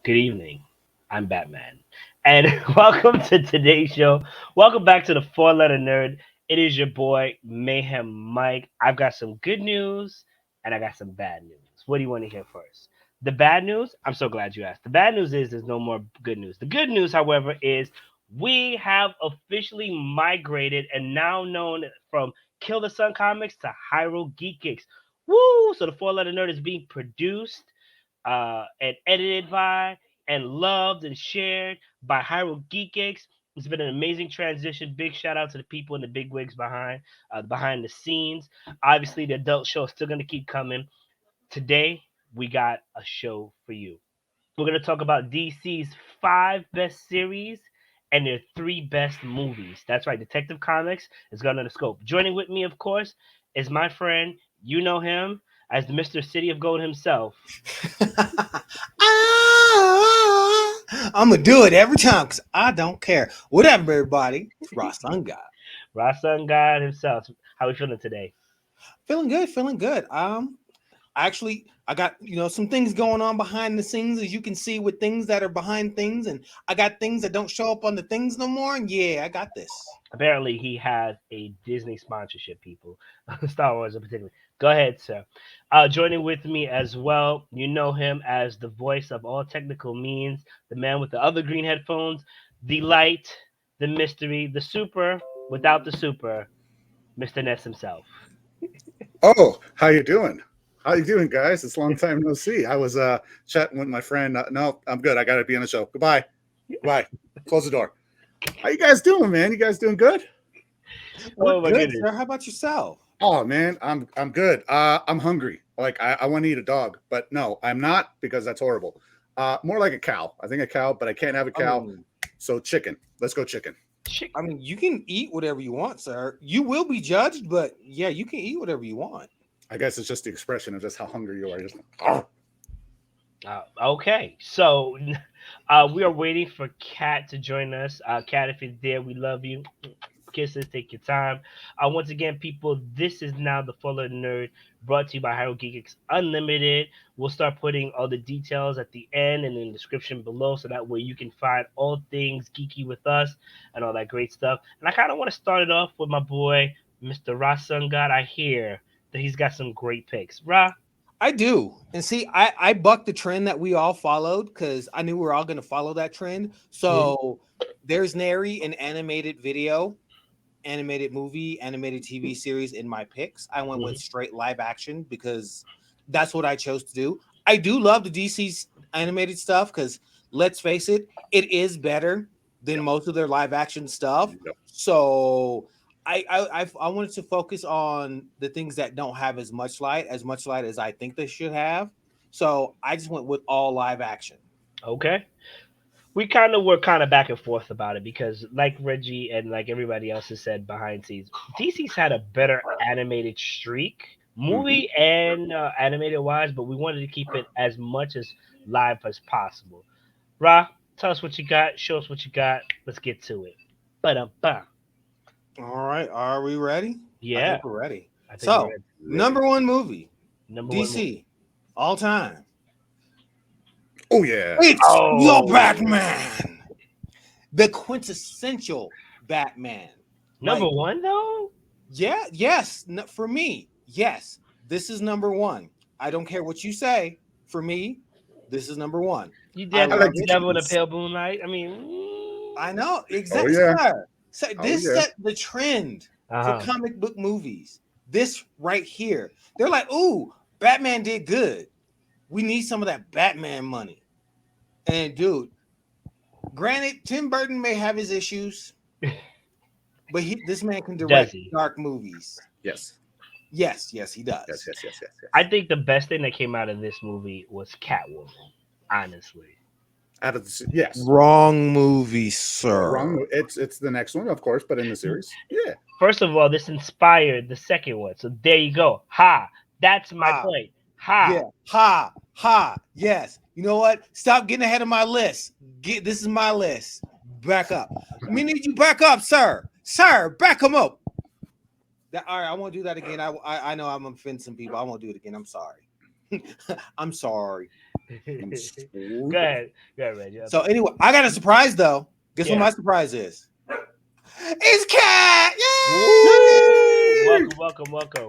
Good evening. I'm Batman. And welcome to today's show. Welcome back to the Four Letter Nerd. It is your boy, Mayhem Mike. I've got some good news and I got some bad news. What do you want to hear first? The bad news, I'm so glad you asked. The bad news is there's no more good news. The good news, however, is we have officially migrated and now known from Kill the Sun Comics to Hyrule Geek Kicks. Woo! So the Four Letter Nerd is being produced and edited by and loved and shared by Hyrule Geek Cakes. It's been an amazing transition. Big shout out to the people in the big wigs behind the scenes. Obviously, the adult show is still going to keep coming. Today, we got a show for you. We're going to talk about DC's five best series and their three best movies. That's right, Detective Comics is going to the scope. Joining with me, of course, is my friend. You know him as the Mr. City of Gold himself. I'm gonna do it every time because I don't care. What up, everybody? It's Ross Sun God. Rasan God himself. How we feeling today? Feeling good, feeling good. Actually, I got some things going on behind the scenes, as you can see, with things that are behind things, and I got things that don't show up on the things no more. And yeah, I got this. Apparently, he has a Disney sponsorship, people. Star Wars in particular. Go ahead, sir. Joining with me as well, you know him as the voice of all technical means, the man with the other green headphones, the light, the mystery, the super without the super, Mr. Ness himself. Oh, how you doing? How you doing, guys? It's a long time no see. I was chatting with my friend. No, I'm good. I got to be on the show. Goodbye. Goodbye. Close the door. How you guys doing, man? You guys doing good? We're Oh my good, goodness. sir. How about yourself? Oh man, I'm good. I'm hungry. Like I want to eat a dog, but no, I'm not because that's horrible. More like a cow. I think a cow, but I can't have a I cow. mean, So chicken. Let's go chicken. you can eat whatever you want, sir. You will be judged, but yeah, you can eat whatever you want. I guess it's just the expression of just how hungry you are. Just, oh. Okay, so we are waiting for Kat to join us. Kat, if you're there, we love you. Kisses, take your time. Once again, people, this is now the Fuller Nerd brought to you by Hyrule Geeks Unlimited. We'll start putting all the details at the end and in the description below so that way you can find all things geeky with us and all that great stuff. And I kind of want to start it off with my boy, Mr. Ra Sun God. I hear that he's got some great picks. Ra, I do. And see, I bucked the trend that we all followed because I knew we were all going to follow that trend. So there's nary an animated video, animated movie, animated TV series in my picks. I went with Mhm. straight live action because that's what I chose to do. I do love the DC's animated stuff because let's face it, it is better than most of their live action stuff. Yep. So I wanted to focus on the things that don't have as much light as I think they should have. So I just went with all live action. Okay. We kind of were kind of back and forth about it because, like Reggie and like everybody else has said behind scenes, DC's had a better animated streak, Mm-hmm. movie and animated wise, but we wanted to keep it as much as live as possible. Ra, tell us what you got. Show us what you got. Let's get to it. Ba-dum-ba. All right, are we ready? I Yeah, think we're ready. I think we're So, ready. Ready. number one movie, Number one movie. DC, all time. Oh yeah. It's the Oh, Batman, the quintessential Batman. number Like, one though. yeah, yes, for me, yes, this is number one. I don't care what you say. For me, this is number one. You I dance I with like love the the it. devil in a cheese. pale moonlight. I mean, I know, Oh exactly, yeah. sir. So Oh this yeah. set the trend uh for huh. comic book movies. This right here. They're like, ooh, Batman did good. We need some of that Batman money. And dude, granted, Tim Burton may have his issues, but this man can Does direct he? dark movies. Yes. Yes, yes, he Yes. does. Yes. Yes. Yes. I Yes. think the best thing that came out of this movie was Catwoman. Honestly, Out of the yes. Wrong movie, Oh, sir. wrong. It's the next one, of course, but in the series, yeah. first of all, this inspired the second one. So there you go. Ha! That's my Ha. point. Ha! Yeah. Ha. Ha. Yes. You know what? Stop getting ahead of my list. This is my list. Back up. We need you back up, sir. Sir, back him up. All right, I won't do that again. I know I'm offending some people. I won't do it again. I'm sorry. I'm sorry. Go ahead. Go ahead, Reggie. So anyway, I got a surprise though. Guess what Yeah. my surprise is? It's Cat. Woo! Yay! Welcome, welcome, welcome.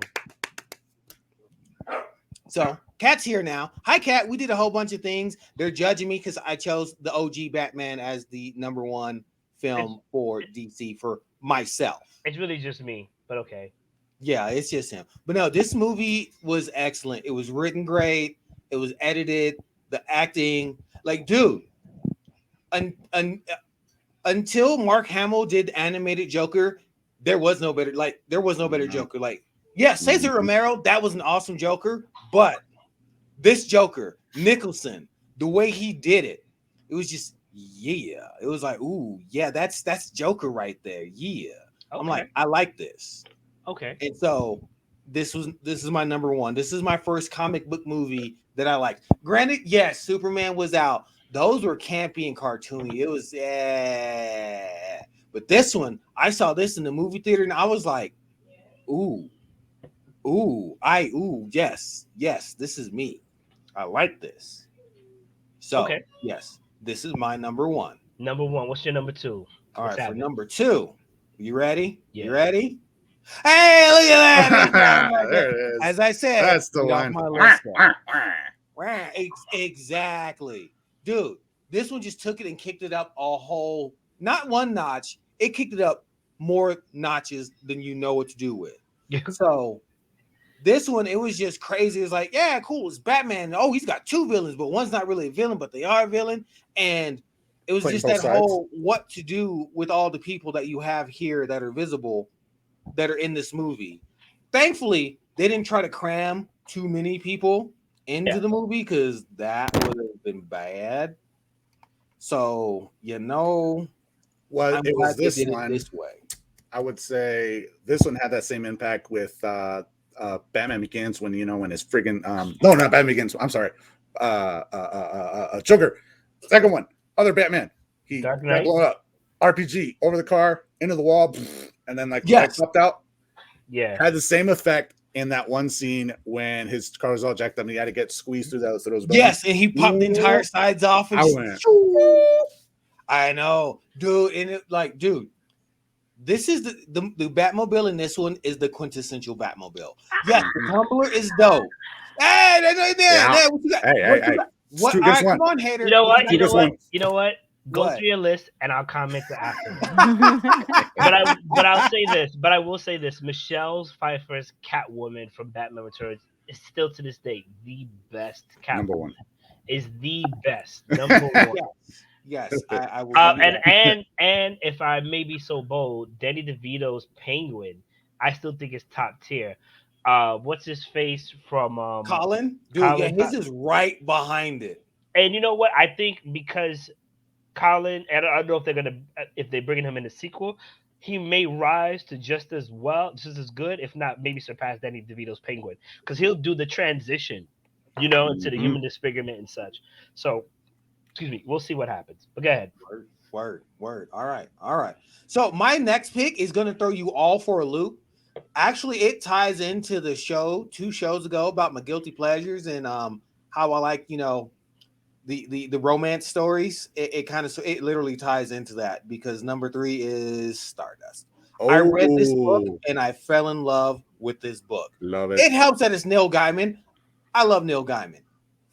So Cat's here now. Hi, Cat. We did a whole bunch of things. They're judging me because I chose the OG Batman as the number one film for DC for myself. It's really just me, but okay. Yeah, it's just him. But no, this movie was excellent. It was written great. It was edited. The acting, like, dude, until Mark Hamill did animated Joker, there was no better. Like, there was no better Joker. Like, yeah, Cesar Romero, that was an awesome Joker, but this Joker, Nicholson, the way he did it, it was just yeah. It was like, ooh, yeah, that's Joker right there. Yeah, I'm like, I like this. Okay. And so this is my number one. This is my first comic book movie that I like. Granted, yes, Superman was out. Those were campy and cartoony. It was yeah. But this one, I saw this in the movie theater and I was like, ooh, yes, this is me. I like this. So Okay. yes, this is my number one. Number one. What's your number two? All What's right, for happening? number two. You ready? Yeah. You ready? Hey, look at that. There it is. As I said, That's the get off one. my list there. Exactly. Dude, this one just took it and kicked it up a whole, not one notch. It kicked it up more notches than you know what to do with. So this one, it was just crazy. It's like, yeah, cool. It's Batman. Oh, he's got two villains, but one's not really a villain, but they are a villain. And it was Playing just both that sides. whole what to do with all the people that you have here that are visible, that are in this movie. Thankfully, they didn't try to cram too many people into the movie because that would have been bad. So, Well, I'm it was glad they this did it one. this way. I would say this one had that same impact with Batman Begins when when his friggin' no, not Batman Begins. I'm sorry, Joker. Second one, other Batman. He Dark got Knight? blown up. RPG over the car into the wall, and then like Yes. popped out. Yeah. Had the same effect in that one scene when his car was all jacked up and he had to get squeezed through those. Yes, and he popped the entire sides off. And I just, went. I know, dude. And it, like, dude, this is the Batmobile in this one is the quintessential Batmobile. Yes, the tumbler is dope. Hey, Yeah. what you got? Hey, What hey, you got? What? Stu, All guess right, what? come on, hater. You know what? got? You know this what? one. You know what? Go What? through your list and I'll comment after. But I'll say this. But I will say this: Michelle's Pfeiffer's Catwoman from Batman Returns is still to this day the best Catwoman. Number one. Is the best number one. Yes, I will. give you that. And if I may be so bold, Danny DeVito's Penguin, I still think is top tier. What's his face from Colin, dude, Colin, yeah, his is right behind it. and you know what? I think because Colin, and I don't know if they're gonna if they're bringing him in the sequel, he may rise to just as well, just as good, if not maybe surpass Danny DeVito's Penguin, because he'll do the transition, into the human disfigurement and such. So, excuse me, we'll see what happens. But go ahead. Word. All right. So my next pick is going to throw you all for a loop. Actually, it ties into the show 2 shows ago about my guilty pleasures and how I like, the romance stories. It literally ties into that because number 3 is Stardust. I read this book and I fell in love with this book. Love it. It helps that it's Neil Gaiman. I love Neil Gaiman.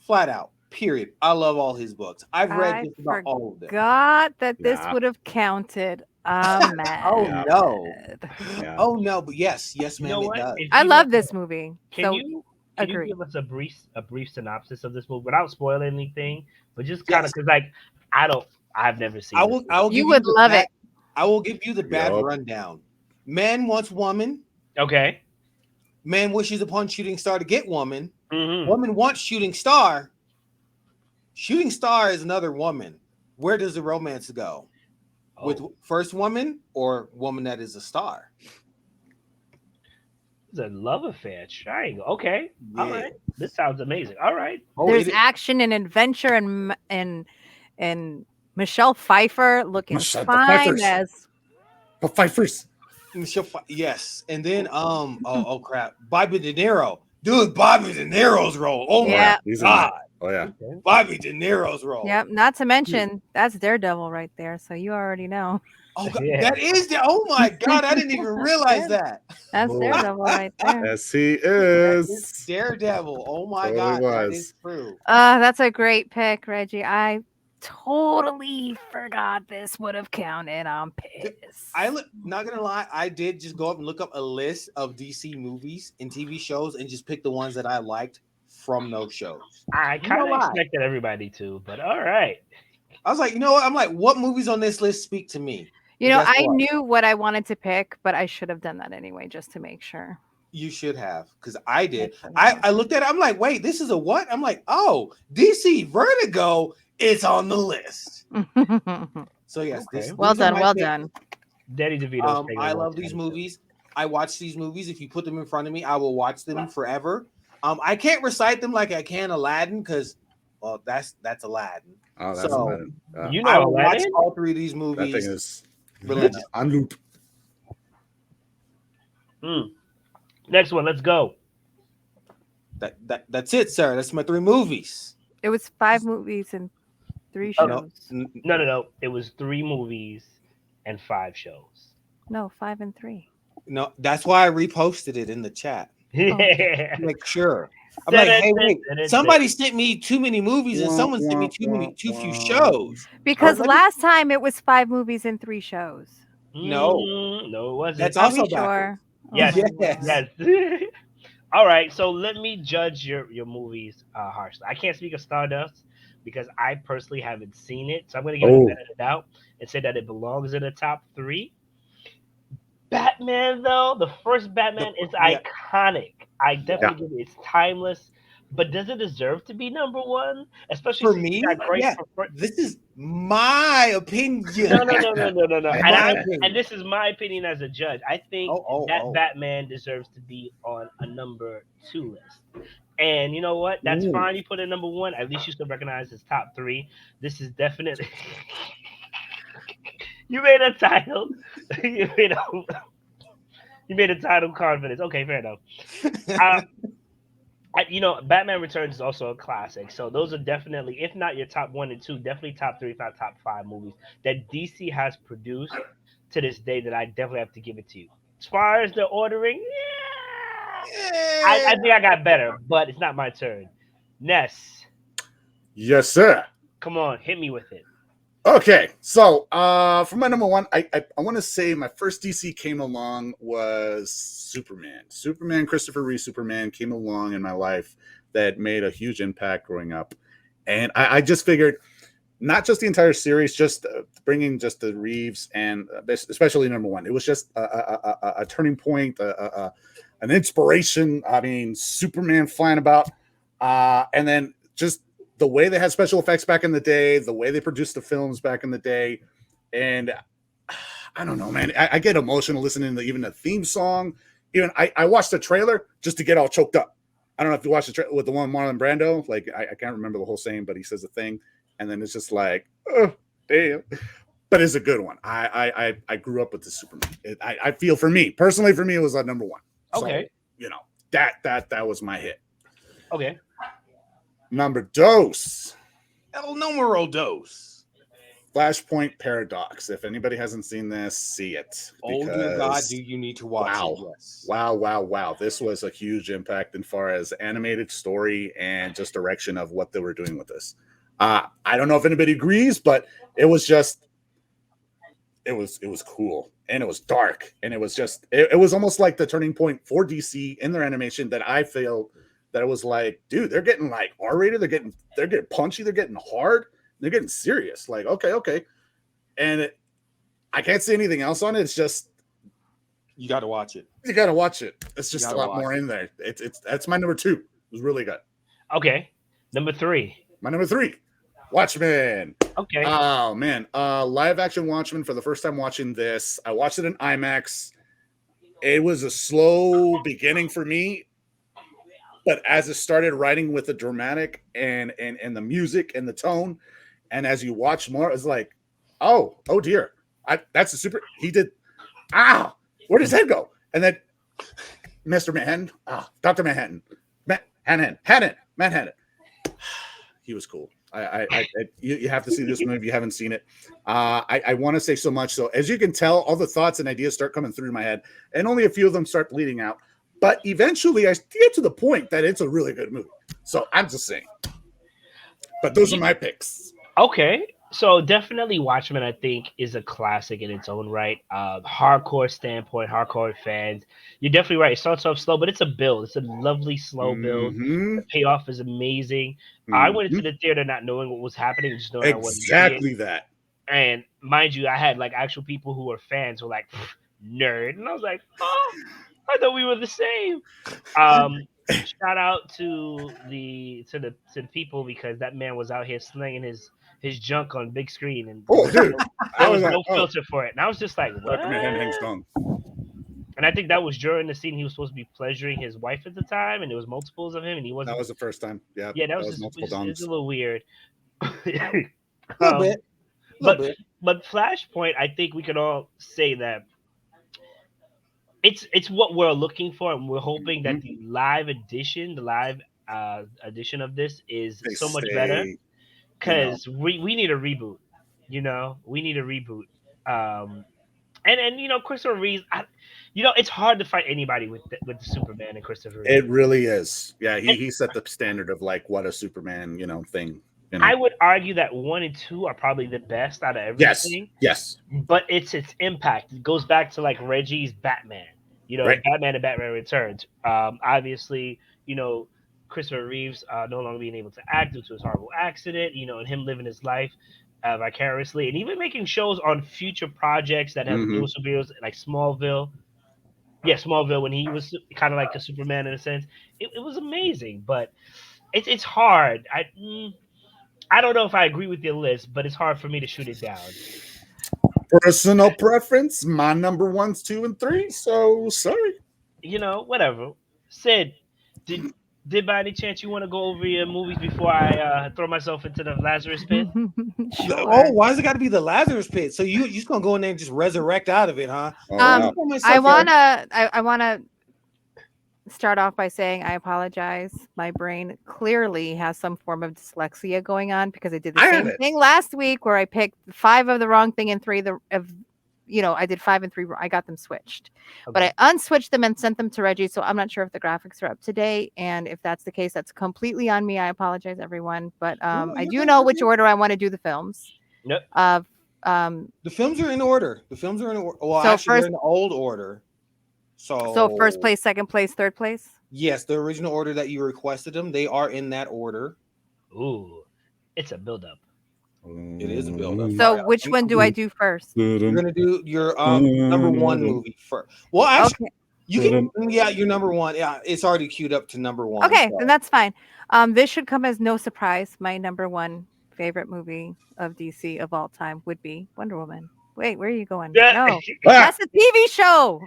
Flat out. Period. I love all his books. I've read just about all of them. Forgot that this Yeah. would have counted. Mad. Oh no. Yeah. Oh no, but yes, You ma'am, know it what? does. If I you love want- this movie. Can So you agree. give us a brief synopsis of this movie without spoiling anything, but just kind of because I've never seen. I will give You would the love bad- it. I will give you the bad Yup. rundown. Man wants woman. Okay. Man wishes upon shooting star to get woman. Mm-hmm. Woman wants shooting star. Shooting star is another woman. Where does the romance go? With first woman or woman that is a star? It's a love affair triangle. Okay. All Yeah. right. This sounds amazing. All right. Oh, there's it- action and adventure and Michelle Pfeiffer looking Michelle the fine Pfeiffers. as But Pfeiffers. yes, and then oh crap, Bobby De Niro, dude, Bobby De Niro's role. Oh Yeah. my He's in god, Oh yeah. Okay. Bobby De Niro's role. Yep. Not to mention that's Daredevil right there, so you already know. Oh, God, Yeah. that is the. Oh my God, I didn't even realize that. That's Oh, Daredevil right there. yes, he That is is. Daredevil. Oh my Totally God, that is was. true. That's a great pick, Reggie. I totally forgot this would have counted. I'm pissed. Not gonna lie, I did just go up and look up a list of DC movies and TV shows and just pick the ones that I liked from those shows. I You know kind of why? expected everybody to, but all right. I was like, you know what? I'm like, what movies on this list speak to me? You And know, guess I what? knew what I wanted to pick, but I should have done that anyway just to make sure. You should have, because I did. should I have. looked at it. I'm like, wait, this is a what? I'm like, oh, DC Vertigo is on the list. So yes, Okay. Well these are done, my well picks. done. Danny DeVito's taking I one love these time, too. movies. I watch these movies. If you put them in front of me, I will watch them forever. I can't recite them like I can Aladdin because, well, that's Aladdin. Oh, that's So Aladdin. You I know will watch Aladdin? all three of these That movies thing is religiously. on loop. Next one, let's go. That's it, sir. That's my three movies. It was 5 movies and 3 Oh, shows. No. It was 3 movies and 5 shows. No, 5 and 3. No, that's why I reposted it in the chat. Yeah. To make sure. I'm like, hey, wait, somebody sent me too many movies and someone sent me too few shows. Because let me- last time it was 5 movies and 3 shows. No. No, it wasn't. That's Are also we sure? Yes. Oh my Yes. word. Yes. All right, so let me judge your movies harshly. I can't speak of Stardust because I personally haven't seen it, so I'm going to give it the benefit of the doubt and say that it belongs in the top 3. Batman, though, the first Batman is iconic. I definitely give it. It's timeless, but does it deserve to be number 1? Especially For since me, it got great yeah. This is my opinion. No. My And opinion. this is my opinion as a judge. I think that Batman deserves to be on a number 2 list. And you know what? That's fine. You put it number 1. At least you still recognize his top 3. This is definitely. You made a title. You made a title confidence. Okay, fair enough. Batman Returns is also a classic. So those are definitely, if not your top 1 and 2, definitely top 3, if not top 5 movies that DC has produced to this day that I definitely have to give it to you. As far as the ordering, I think I got better, but it's not my turn. Ness. Yes, sir. Come on, hit me with it. Okay, so for my number 1, I want to say my first DC came along was Superman. Christopher Reeve Superman came along in my life that made a huge impact growing up, and I just figured not just the entire series, just bringing just the Reeves and especially number 1. It was just a turning point, an inspiration. I mean, Superman flying about, and then just the way they had special effects back in the day, the way they produced the films back in the day. And I don't know, man, I get emotional listening to even the theme song. Even I watched the trailer just to get all choked up. I don't know if you watched the trailer with the one Marlon Brando. Like, I can't remember the whole saying, but he says a thing. And then it's just like, oh, damn. But it's a good one. I grew up with the Superman. I feel personally, for me, it was number 1. Okay. So, that was my hit. Okay. Number 2. El numero dos. Flashpoint Paradox. If anybody hasn't seen this, see it. Oh dear God, do you need to watch it? Yes. Wow. This was a huge impact as far as animated story and just direction of what they were doing with this. I don't know if anybody agrees, but it was cool and it was dark and it was just it was almost like the turning point for DC in their animation that I feel that it was like, dude, they're getting like R-rated, they're getting punchy, they're getting hard, they're getting serious. Like, okay. And I can't say anything else on it. It's just you got to watch it. You got to watch it. It's just a lot more in there. That's my number 2. It was really good. Okay. Number 3. My number 3. Watchmen. Okay. Oh man. Live action Watchmen. For the first time watching this, I watched it in IMAX. It was a slow beginning for me. But as it started writing with the dramatic and the music and the tone, and as you watch more, it's like, oh dear, that's a super. He did. Where does head go? And then Mr. Manhattan, Dr. Manhattan, Manhattan. he was cool. You have to see this movie if you haven't seen it. I want to say so much. So as you can tell, all the thoughts and ideas start coming through my head, and only a few of them start bleeding out. But eventually, I get to the point that it's a really good movie. So I'm just saying. But those are my picks. Okay. So definitely Watchmen, I think, is a classic in its own right. Hardcore standpoint, hardcore fans. You're definitely right. It starts off slow, but it's a build. It's a lovely slow build. Mm-hmm. The payoff is amazing. I went Mm-hmm. into the theater not knowing what was happening, just knowing I wanted to see it. Exactly that. And mind you, I had like actual people who were fans who were like, nerd. And I was like, oh, I thought we were the same. Um, Shout out to the people because that man was out here slinging his junk on big screen and Oh, dude, there I was was like, no oh, filter for it. And I was just like, what? Dr. Mayhem hangs strong. And I think that was during the scene he was supposed to be pleasuring his wife at the time, and there was multiples of him, and he That wasn't. was the first time. Yeah, Yeah, that that was was just multiple it's a dongs. little weird. A little um, bit. A but little bit. but Flashpoint, I think we could all say that it's what we're looking for, and we're hoping that Mhm. the live edition of this is They so much better say, because we need a reboot. We need a reboot. Um, and Christopher Reeves, it's hard to fight anybody with the Superman and Christopher it Reeves. really is. Yeah, And he set the standard of like what a Superman, thing. I would argue that 1 and 2 are probably the best out of Yes, everything, yes, but it's its impact. It goes back to like Reggie's Batman, right. Batman and Batman Returns. Obviously, Christopher Reeves no longer being able to act due to his horrible accident, and him living his life vicariously, and even making shows on future projects that have to do Mm-hmm. with superheroes, like Smallville. Yeah, Smallville when he was kind of like a Superman in a sense. It was amazing, but it's hard. I don't know if I agree with your list, but it's hard for me to shoot it down. Personal preference. My number one's 2 and 3. So sorry. Whatever. Sid, did did by any chance you want to go over your movies before I throw myself into the Lazarus pit? Oh, Sure. why does it got to be the Lazarus pit? So you just gonna go in there and just resurrect out of it, huh? Oh Let me no. pull I myself up. wanna start off by saying I apologize. My brain clearly has some form of dyslexia going on because I did the I have same it. thing last week where I picked 5 of the wrong thing and 3 of I did 5 and 3 I got them switched. But Okay. I unswitched them and sent them to Reggie, so I'm not sure if the graphics are up to date, and if that's the case, that's completely on me. I apologize everyone, but No, I you're do good. know You're which good. order I want to do the films. Nope. Of um The films are in order. The films are in order. Well, so actually, they're first in the old order. so first So place, second place, third place. yes, the original order that you requested them, they are in that order. Ooh, it's a buildup. It is a build-up. So All right, which one do I do first? you're gonna do your number one movie first. Well, actually, Okay. you can. Yeah, your number one. Yeah, it's already queued up to number one. Okay, then So. that's fine. This should come as no surprise. My number one favorite movie of DC of all time would be Wonder Woman. Wait, where are you going? Yeah. No, Ah! that's a TV show.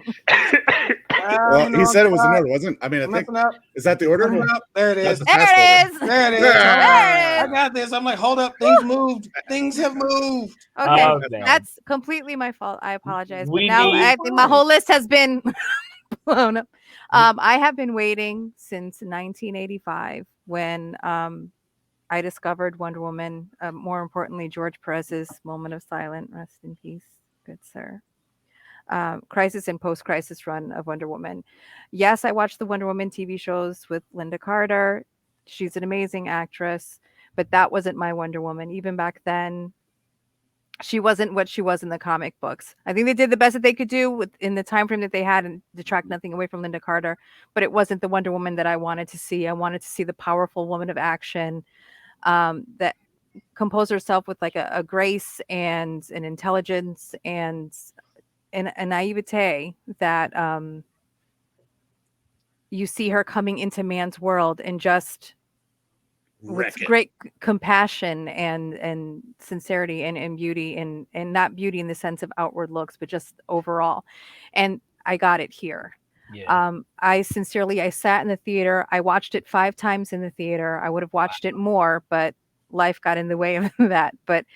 Well, he said it was in God, order, wasn't? I mean, I I'm think messing up. is that the I'm order? messing up. There it That's is. the There fast it order. is. There it is. Yeah. I got this. I'm like, hold up. Things moved. Things have moved. Okay, Oh That's man, that's completely my fault. I apologize, but we now No, you're need. I think my fine. whole list has been blown up. I have been waiting since 1985 when I discovered Wonder Woman. More importantly, George Perez's Moment of Silence. Rest in peace, good sir. Crisis and post-crisis run of Wonder Woman. Yes, I watched the Wonder Woman TV shows with Linda Carter. She's an amazing actress, but that wasn't my Wonder Woman. Even back then, she wasn't what she was in the comic books. I think they did the best that they could do in the time frame that they had and detract nothing away from Linda Carter, but it wasn't the Wonder Woman that I wanted to see. I wanted to see the powerful woman of action that composed herself with like a grace and an intelligence and a naivete that you see her coming into man's world and just with Wreck it. great compassion and sincerity and beauty and not beauty in the sense of outward looks but just overall, and I got it here. Yeah. I sat in the theater. I watched it 5 times in the theater. I would have watched it more, but life got in the way of that. But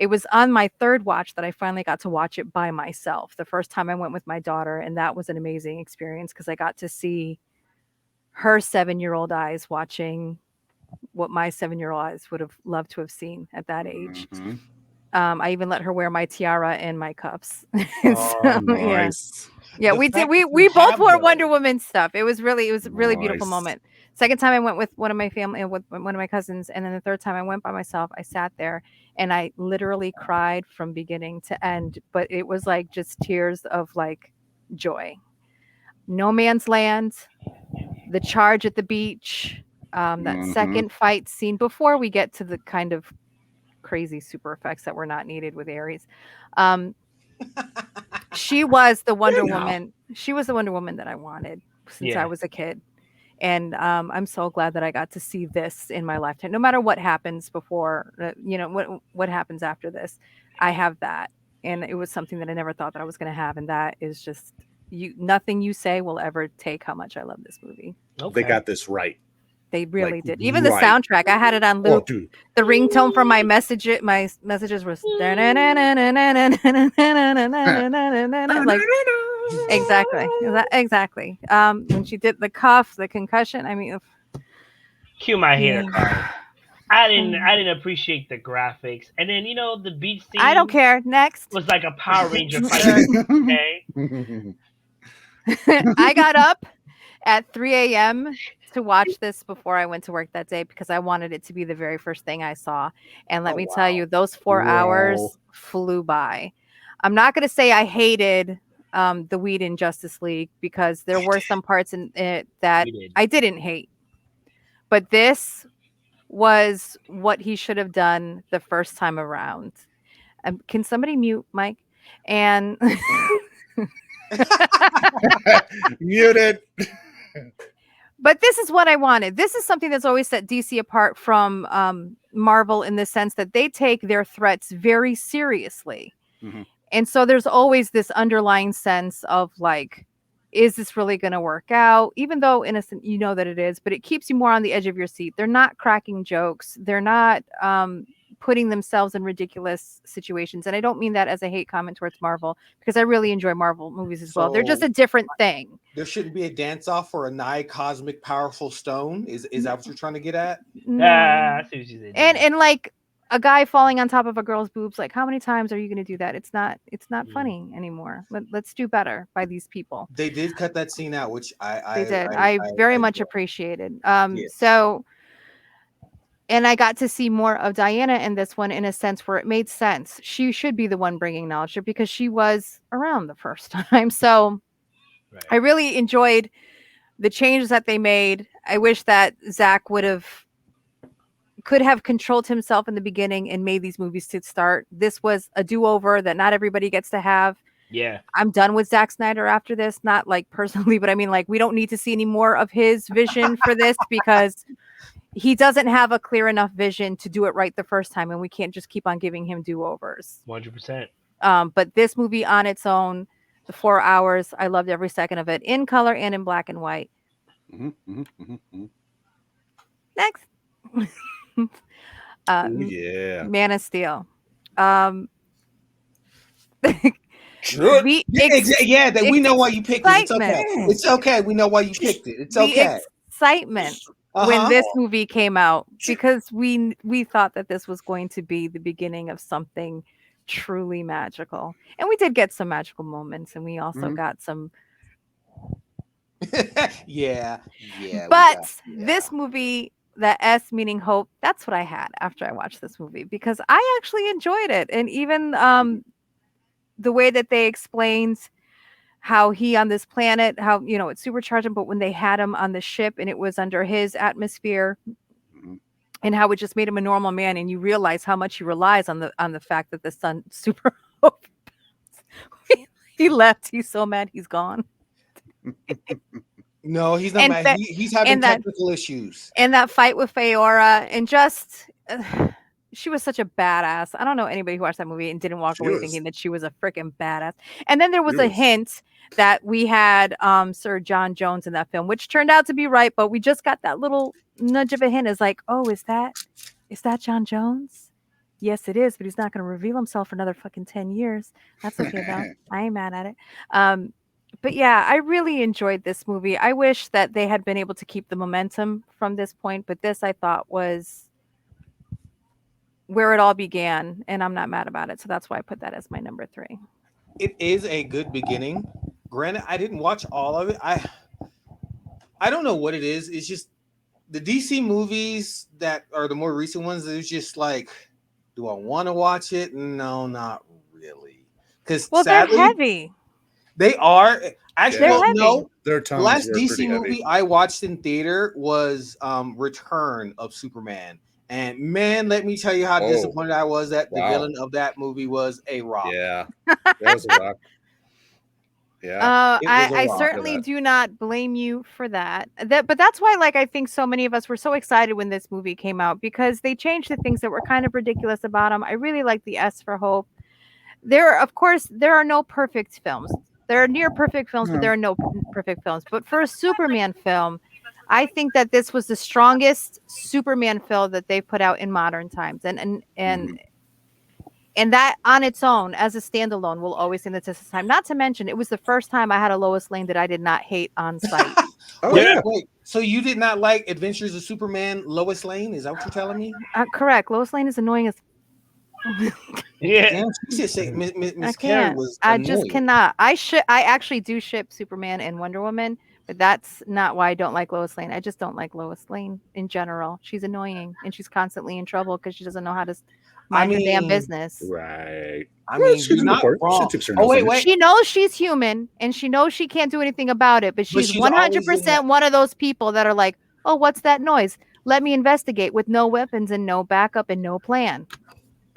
it was on my third watch that I finally got to watch it by myself. The first time I went with my daughter, and that was an amazing experience because I got to see her 7-year-old eyes watching what my 7-year-old eyes would have loved to have seen at that age. Mhm. I even let her wear my tiara and my cuffs. Oh, So yeah. nice. Yeah, The we did. fact We that you we both have wore Wonder those. Woman stuff. It was a really beautiful Nice. moment. Second time I went with one of my family with one of my cousins, and then the third time I went by myself. I sat there and I literally cried from beginning to end, but it was like just tears of like joy. No Man's Land, the charge at the beach, that Mhm. second fight scene before we get to the kind of crazy super effects that were not needed with Ares. Um, she was the Hey, Wonder now. Woman. She was the Wonder Woman that I wanted since I Yeah. was a kid. And I'm so glad that I got to see this in my lifetime. No matter what happens before, what happens after this, I have that, and it was something that I never thought that I was going to have, and that is just you. Nothing you say will ever take how much I love this movie. They Okay. got this right. They Like really did. Even the right. soundtrack, I had it on Oh, loop. dude. The ringtone for my messages was like exactly, exactly. When she did the cuff, the concussion. I mean, Cue my hair yeah. card. I didn't Mm. I didn't appreciate the graphics. And then the beach I don't scene care. Next. was like a Power Ranger fight scene. Okay. I got up at 3 a.m. to watch this before I went to work that day because I wanted it to be the very first thing I saw. And let Oh me tell wow. you, those 4 hours Wow. flew by. I'm not going to say I hated the weed in Justice League because there I were some parts in it that You did. I didn't hate. But this was what he should have done the first time around. Can somebody mute Mike? And Muted. but this is what I wanted. This is something that's always set DC apart from Marvel in the sense that they take their threats very seriously. Mhm. And so there's always this underlying sense of like, is this really going to work out? Even though innocent, you know that it is, but it keeps you more on the edge of your seat. They're not cracking jokes. They're not putting themselves in ridiculous situations. And I don't mean that as a hate comment towards Marvel because I really enjoy Marvel movies as well. They're just So a different thing. there shouldn't be a dance off for a nigh cosmic powerful stone. Is that what you're trying to get at? No. Ah, I see what you did And there. and like a guy falling on top of a girl's boobs, like how many times are you going to do that? It's not Mm. funny anymore. Let's do better by these people. They did cut that scene out, which They did. I very I much appreciated. yes. So and I got to see more of Diana in this one in a sense where it made sense. She should be the one bringing knowledge because she was around the first time. So Right. I really enjoyed the changes that they made. I wish that Zach could have controlled himself in the beginning and made these movies to start. This was a do-over that not everybody gets to have. Yeah. I'm done with Zack Snyder after this, not like personally, but I mean like we don't need to see any more of his vision for this because he doesn't have a clear enough vision to do it right the first time and we can't just keep on giving him do-overs. 100%. But this movie on its own, the 4 hours, I loved every second of it in color and in black and white. Mhm, mhm, mhm, mhm. Next. Oh, M yeah. Man of Steel. Um, Good. the Yeah, yeah, that we know why you picked it. It's okay. excitement, Mm. It's okay. We know why you picked it. It's the okay. excitement when Uh-huh. this movie came out because we thought that this was going to be the beginning of something truly magical. And we did get some magical moments and we also Mhm. got some Yeah. Yeah, we got but yeah. this movie that S meaning hope, that's what I had after I watched this movie because I actually enjoyed it. And even the way that they explained how he on this planet, how it's supercharged him, but when they had him on the ship and it was under his atmosphere Mhm. and how it just made him a normal man, and you realize how much he relies on the fact that the sun super he left. He's so mad he's gone. No, he's not And mad. that He's having and that technical issues. and that fight with Feora and just she was such a badass. I don't know anybody who watched that movie and didn't walk She away was. thinking that she was a freaking badass. And then there She was a was. hint that we had Sir John Jones in that film, which turned out to be right, but we just got that little nudge of a hint is like, oh, is that John Jones? Yes, it is, but he's not going to reveal himself for another fucking 10 years. That's okay though. I ain't mad at it. Um, But yeah, I really enjoyed this movie. I wish that they had been able to keep the momentum from this point, but this I thought was where it all began, and I'm not mad about it. So that's why I put that as my number 3. It is a good beginning. Granted, I didn't watch all of it. I don't know what it is. It's just the DC movies that are the more recent ones. It's just like, do I want to watch it? No, not really. Because Well, they're sadly, heavy. they are actually They're Yeah, heavy. no. their The tones last were DC pretty heavy. movie I watched in theater was Return of Superman. And man, let me tell you how Oh, disappointed I was that the wow. villain of that movie was a rock. Yeah, that was a rock. Yeah, It was a I rock. yeah, certainly that. do not blame you for that. But that's why, like, I think so many of us were so excited when this movie came out because they changed the things that were kind of ridiculous about them. I really like the S for Hope. Of course, there are no perfect films. There are near perfect films, but No. there are no perfect films. But for a Superman film, I think that this was the strongest Superman film that they've put out in modern times, Mhm. and that on its own, as a standalone, will always stand the test of time. Not to mention, it was the first time I had a Lois Lane that I did not hate on sight. Oh Wait, yeah, wait. So you did not like Adventures of Superman, Lois Lane? Is that what you're telling me? Correct. Lois Lane is annoying as Yeah. Damn, she just say I Miss Carey can't. was I just annoying. cannot. I actually do ship Superman and Wonder Woman, but that's not why I don't like Lois Lane. I just don't like Lois Lane in general. She's annoying and she's constantly in trouble because she doesn't know how to I mind her damn mean, business. right. I Well, mean, she you're can not report. She wrong. tips her Oh nose wait, in it. wait. She knows she's human and she knows she can't do anything about it, but But she's she's always in that. 100% one of those people that are like, "Oh, what's that noise? Let me investigate," with no weapons and no backup and no plan.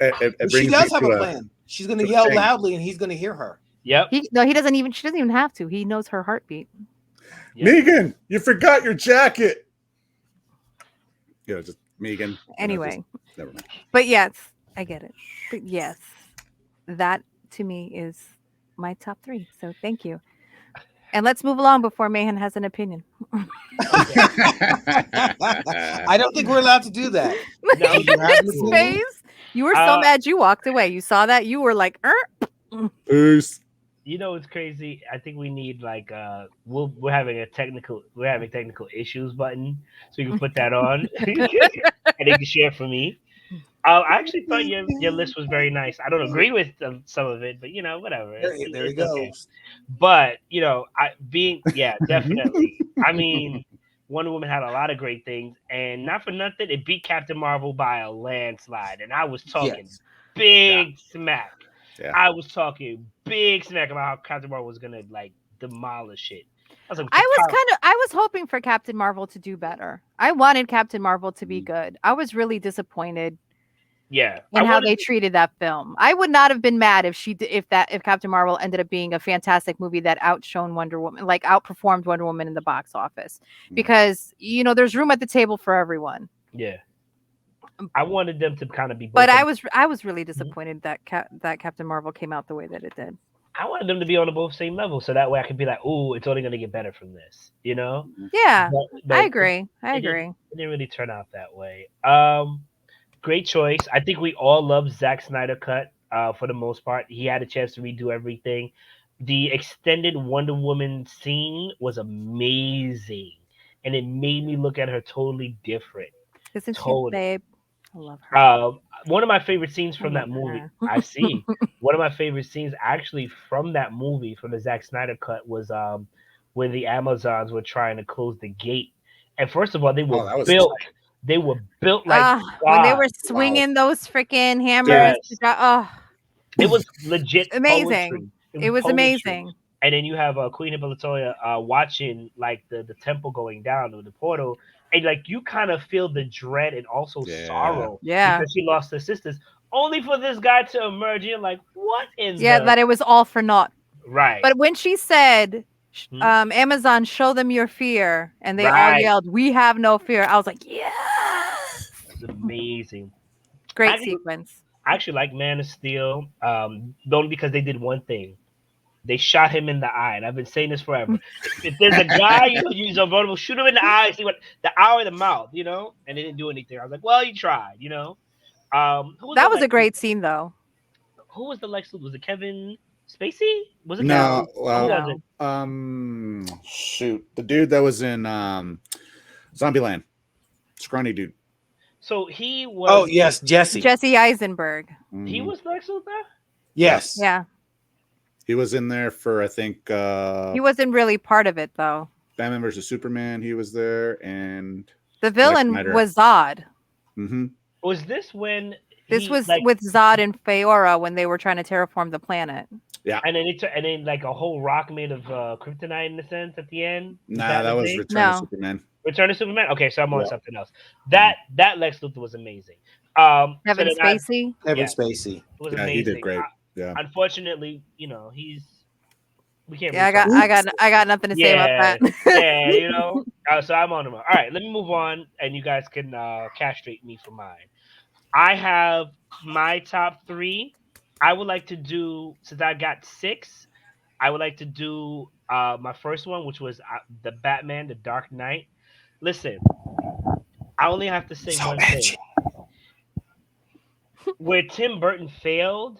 It But she brings me does have a to plan. She's gonna a yell thing. loudly, and he's gonna hear her. Yep. He no, he doesn't even. She doesn't even have to. He knows her heartbeat. Yep. Megan, you forgot your jacket. Just Megan. Anyway, Never mind. but yes, I get it. But yes, that to me is my top 3. So thank you. And let's move along before Mayhan has an opinion. Okay. I don't think we're allowed to do that. No, Do you have an His opinion? face. You were so uh, mad you walked away. You saw that? You were like, Peace. you know it's crazy. I think we need like we're having technical issues button, so you can put that on, and they can share for me. I actually thought your list was very nice. I don't agree with some of it, but whatever. There he It's okay. goes. But yeah, definitely. I mean, Wonder Woman had a lot of great things, and not for nothing, it beat Captain Marvel by a landslide. And I was talking Yes. Yeah. big smack. Yeah. I was talking big smack about how Captain Marvel was gonna like demolish it. I was like, I was hoping for Captain Marvel to do better. I wanted Captain Marvel to be good. I was really disappointed yeah, I in how wanted they treated that film. I would not have been mad if if Captain Marvel ended up being a fantastic movie that outshone Wonder Woman, like outperformed Wonder Woman in the box office, because there's room at the table for everyone. yeah, I wanted them to kind of be But both on. I was really Mhm. disappointed that that Captain Marvel came out the way that it did. I wanted them to be on the both same level, so that way I could be like, "Oh, it's only gonna get better from this," you know. Yeah, I But agree. I it didn't agree. it didn't really turn out that way. Great choice. I think we all love Zack Snyder cut. For the most part, he had a chance to redo everything. The extended Wonder Woman scene was amazing, and it made me look at her totally different. Isn't she, Totally. babe? I love her. Uh, One of my favorite scenes I from love that movie, her. I see. One of my favorite scenes actually from that movie, from the Zack Snyder cut, was when the Amazons were trying to close the gate. And first of all, Oh, that was built. tight. They were built like Ah, when they God. were Wow. swinging those freaking hammers, Yes, oh, it was legit amazing. poetry. It was It was poetry. amazing. And then you have Queen Hippolytoia watching like the temple going down or the portal, and like you kind of feel the dread and also Yeah. sorrow Yeah. because she lost her sisters, only for this guy to emerge. And you're like, what in Yeah, the that it was all for naught. right, But when she said, hmm? Amazon, show them your fear, and they all Right? yelled, we have no fear, I was like, yes. It's amazing. I Great actually, sequence. I actually like Man of Steel, only because they did one thing. They shot him in the eye, and I've been saying this forever. If there's a guy you're vulnerable, shoot him in the eye, see what the eye or the mouth, and they didn't do anything. I was like, well, you tried. Who was the That was a Lex? great scene, though. Who was the Lex Luthor? Was it Kevin Spacey? Was it Kevin No, Spacey? Who was it? No. shoot, the dude that was in Zombieland, scrawny dude. So he Oh was yes, Jesse. Jesse Eisenberg. he Hmm. was Lex Luthor. Yeah, Yes. Yeah. he was in there for I think He wasn't really part of it though. Batman versus Superman. He was there, and The Zack villain Snyder. was Zod. Hmm. Was this when This he was like with Zod and Feora when they were trying to terraform the planet. Yeah, and then like a whole rock made of kryptonite in a sense at the end? Was nah, that that the was thing? Return of No. Superman. Return to Superman? Okay, so I'm on Yeah. something else. Mhm. That Lex Luthor was amazing. So Kevin then I Spacey. Kevin yeah, Spacey. it was Yeah, he did amazing. great. Yeah. Unfortunately, he's we can't Yeah, really talk about Oops. I got nothing to say about yeah, that. yeah, so I'm on him. All right, let me move on, and you guys can castrate me for mine. I have my top three. I would like to do since I got six. I would like to do my first one, which was the Batman, the Dark Knight. Listen, I only have to say So one thing. edgy. Where Tim Burton failed,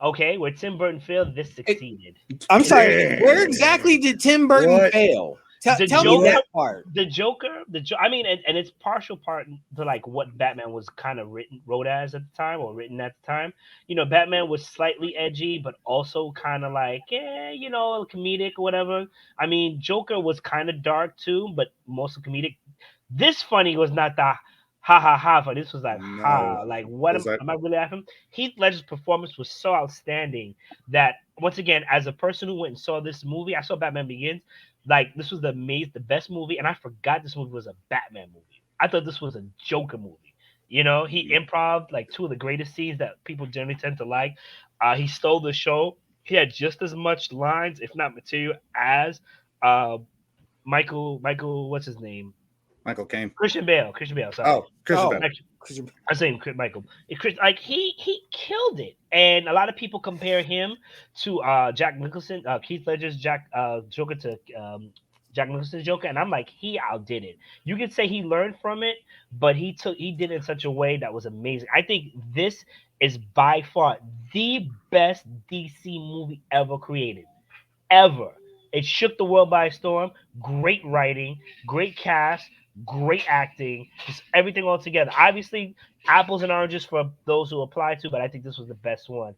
okay, where Tim Burton failed, this It- succeeded. I'm sorry. Where Damn. exactly did Tim Burton What? fail? The Tell me Joker, that part. I mean, and it's partial part to like what Batman was kind of wrote as at the time or written at the time. Batman was slightly edgy, but also kind of like, comedic or whatever. I mean, Joker was kind of dark too, but mostly comedic. This funny was not the ha ha ha, but this was like No, ha, like what was that? am I really laughing? Heath Ledger's performance was so outstanding that once again, as a person who went and saw this movie, I saw Batman Begins. Like this was the best movie, and I forgot this movie was a Batman movie. I thought this was a Joker movie. He improv like two of the greatest scenes that people generally tend to like. He stole the show. He had just as much lines, if not material, as uh, Michael, what's his name? Michael Caine. Christian Bale. Christian Bale. Sorry. Oh, Christian Oh, Bale. Like, I'm saying Michael. Like he killed it, and a lot of people compare him to Jack Nicholson, Keith Ledger's Joker to Jack Nicholson's Joker, and I'm like he outdid it. You could say he learned from it, but he did it in such a way that was amazing. I think this is by far the best DC movie ever created, ever. It shook the world by storm. Great writing, great cast, great acting, just everything all together. Obviously, apples and oranges for those who apply to, but I think this was the best one.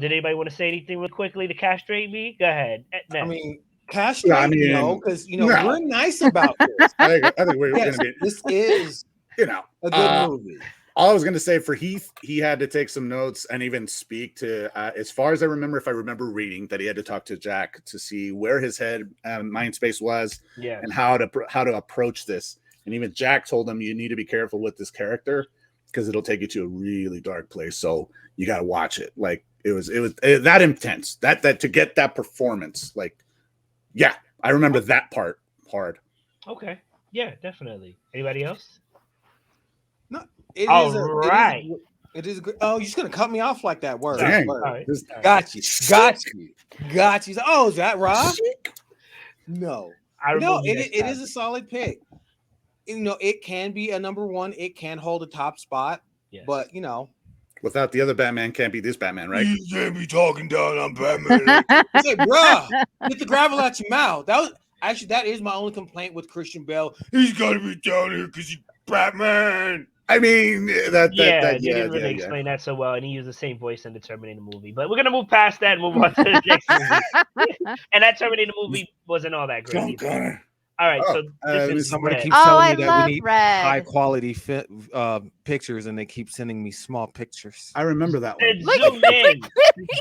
Did anybody want to say anything real quickly to castrate me? Go ahead. I Next. mean, Yeah, I castrate no, mean, because no. we're nice about this. I think we're Yes, gonna be, this is you know, a good movie. all I was going to say for Heath, he had to take some notes and even speak to, as far as I remember, if I remember reading, that he had to talk to Jack to see where his head mind space was Yes. and how to approach this. And even Jack told him, you need to be careful with this character because it'll take you to a really dark place. So you got to watch it. Like it was that intense, that to get that performance. Like, yeah, I remember that part hard. Okay. Yeah, definitely. Anybody else? No, it All is right. it is good. Oh, you're just gonna cut me off like that. Word. Sorry. Dang. Word. All right. This- All right. Got you. Got you. Got you. Oh, is that Rob? No. I No, remember it is a solid pick. It can be a number one. It can hold a top spot, Yes. but Without the other Batman, can't be this Batman, right? you can't be talking down on Batman. It's like, bruh, get the gravel out your mouth. That is my only complaint with Christian Bale. He's got to be down here because he's Batman. I mean, Yeah, that they yeah, didn't really yeah. explain that so well, and he used the same voice in the Terminator movie. But we're gonna move past that and move on to the next movie. And that Terminator movie wasn't all that great John either. Connor. All right, Oh, so let me this is see. Somebody Red. keeps Oh, telling I me that love we need Red. high quality pictures, and they keep sending me small pictures. I remember that And one. zoom in,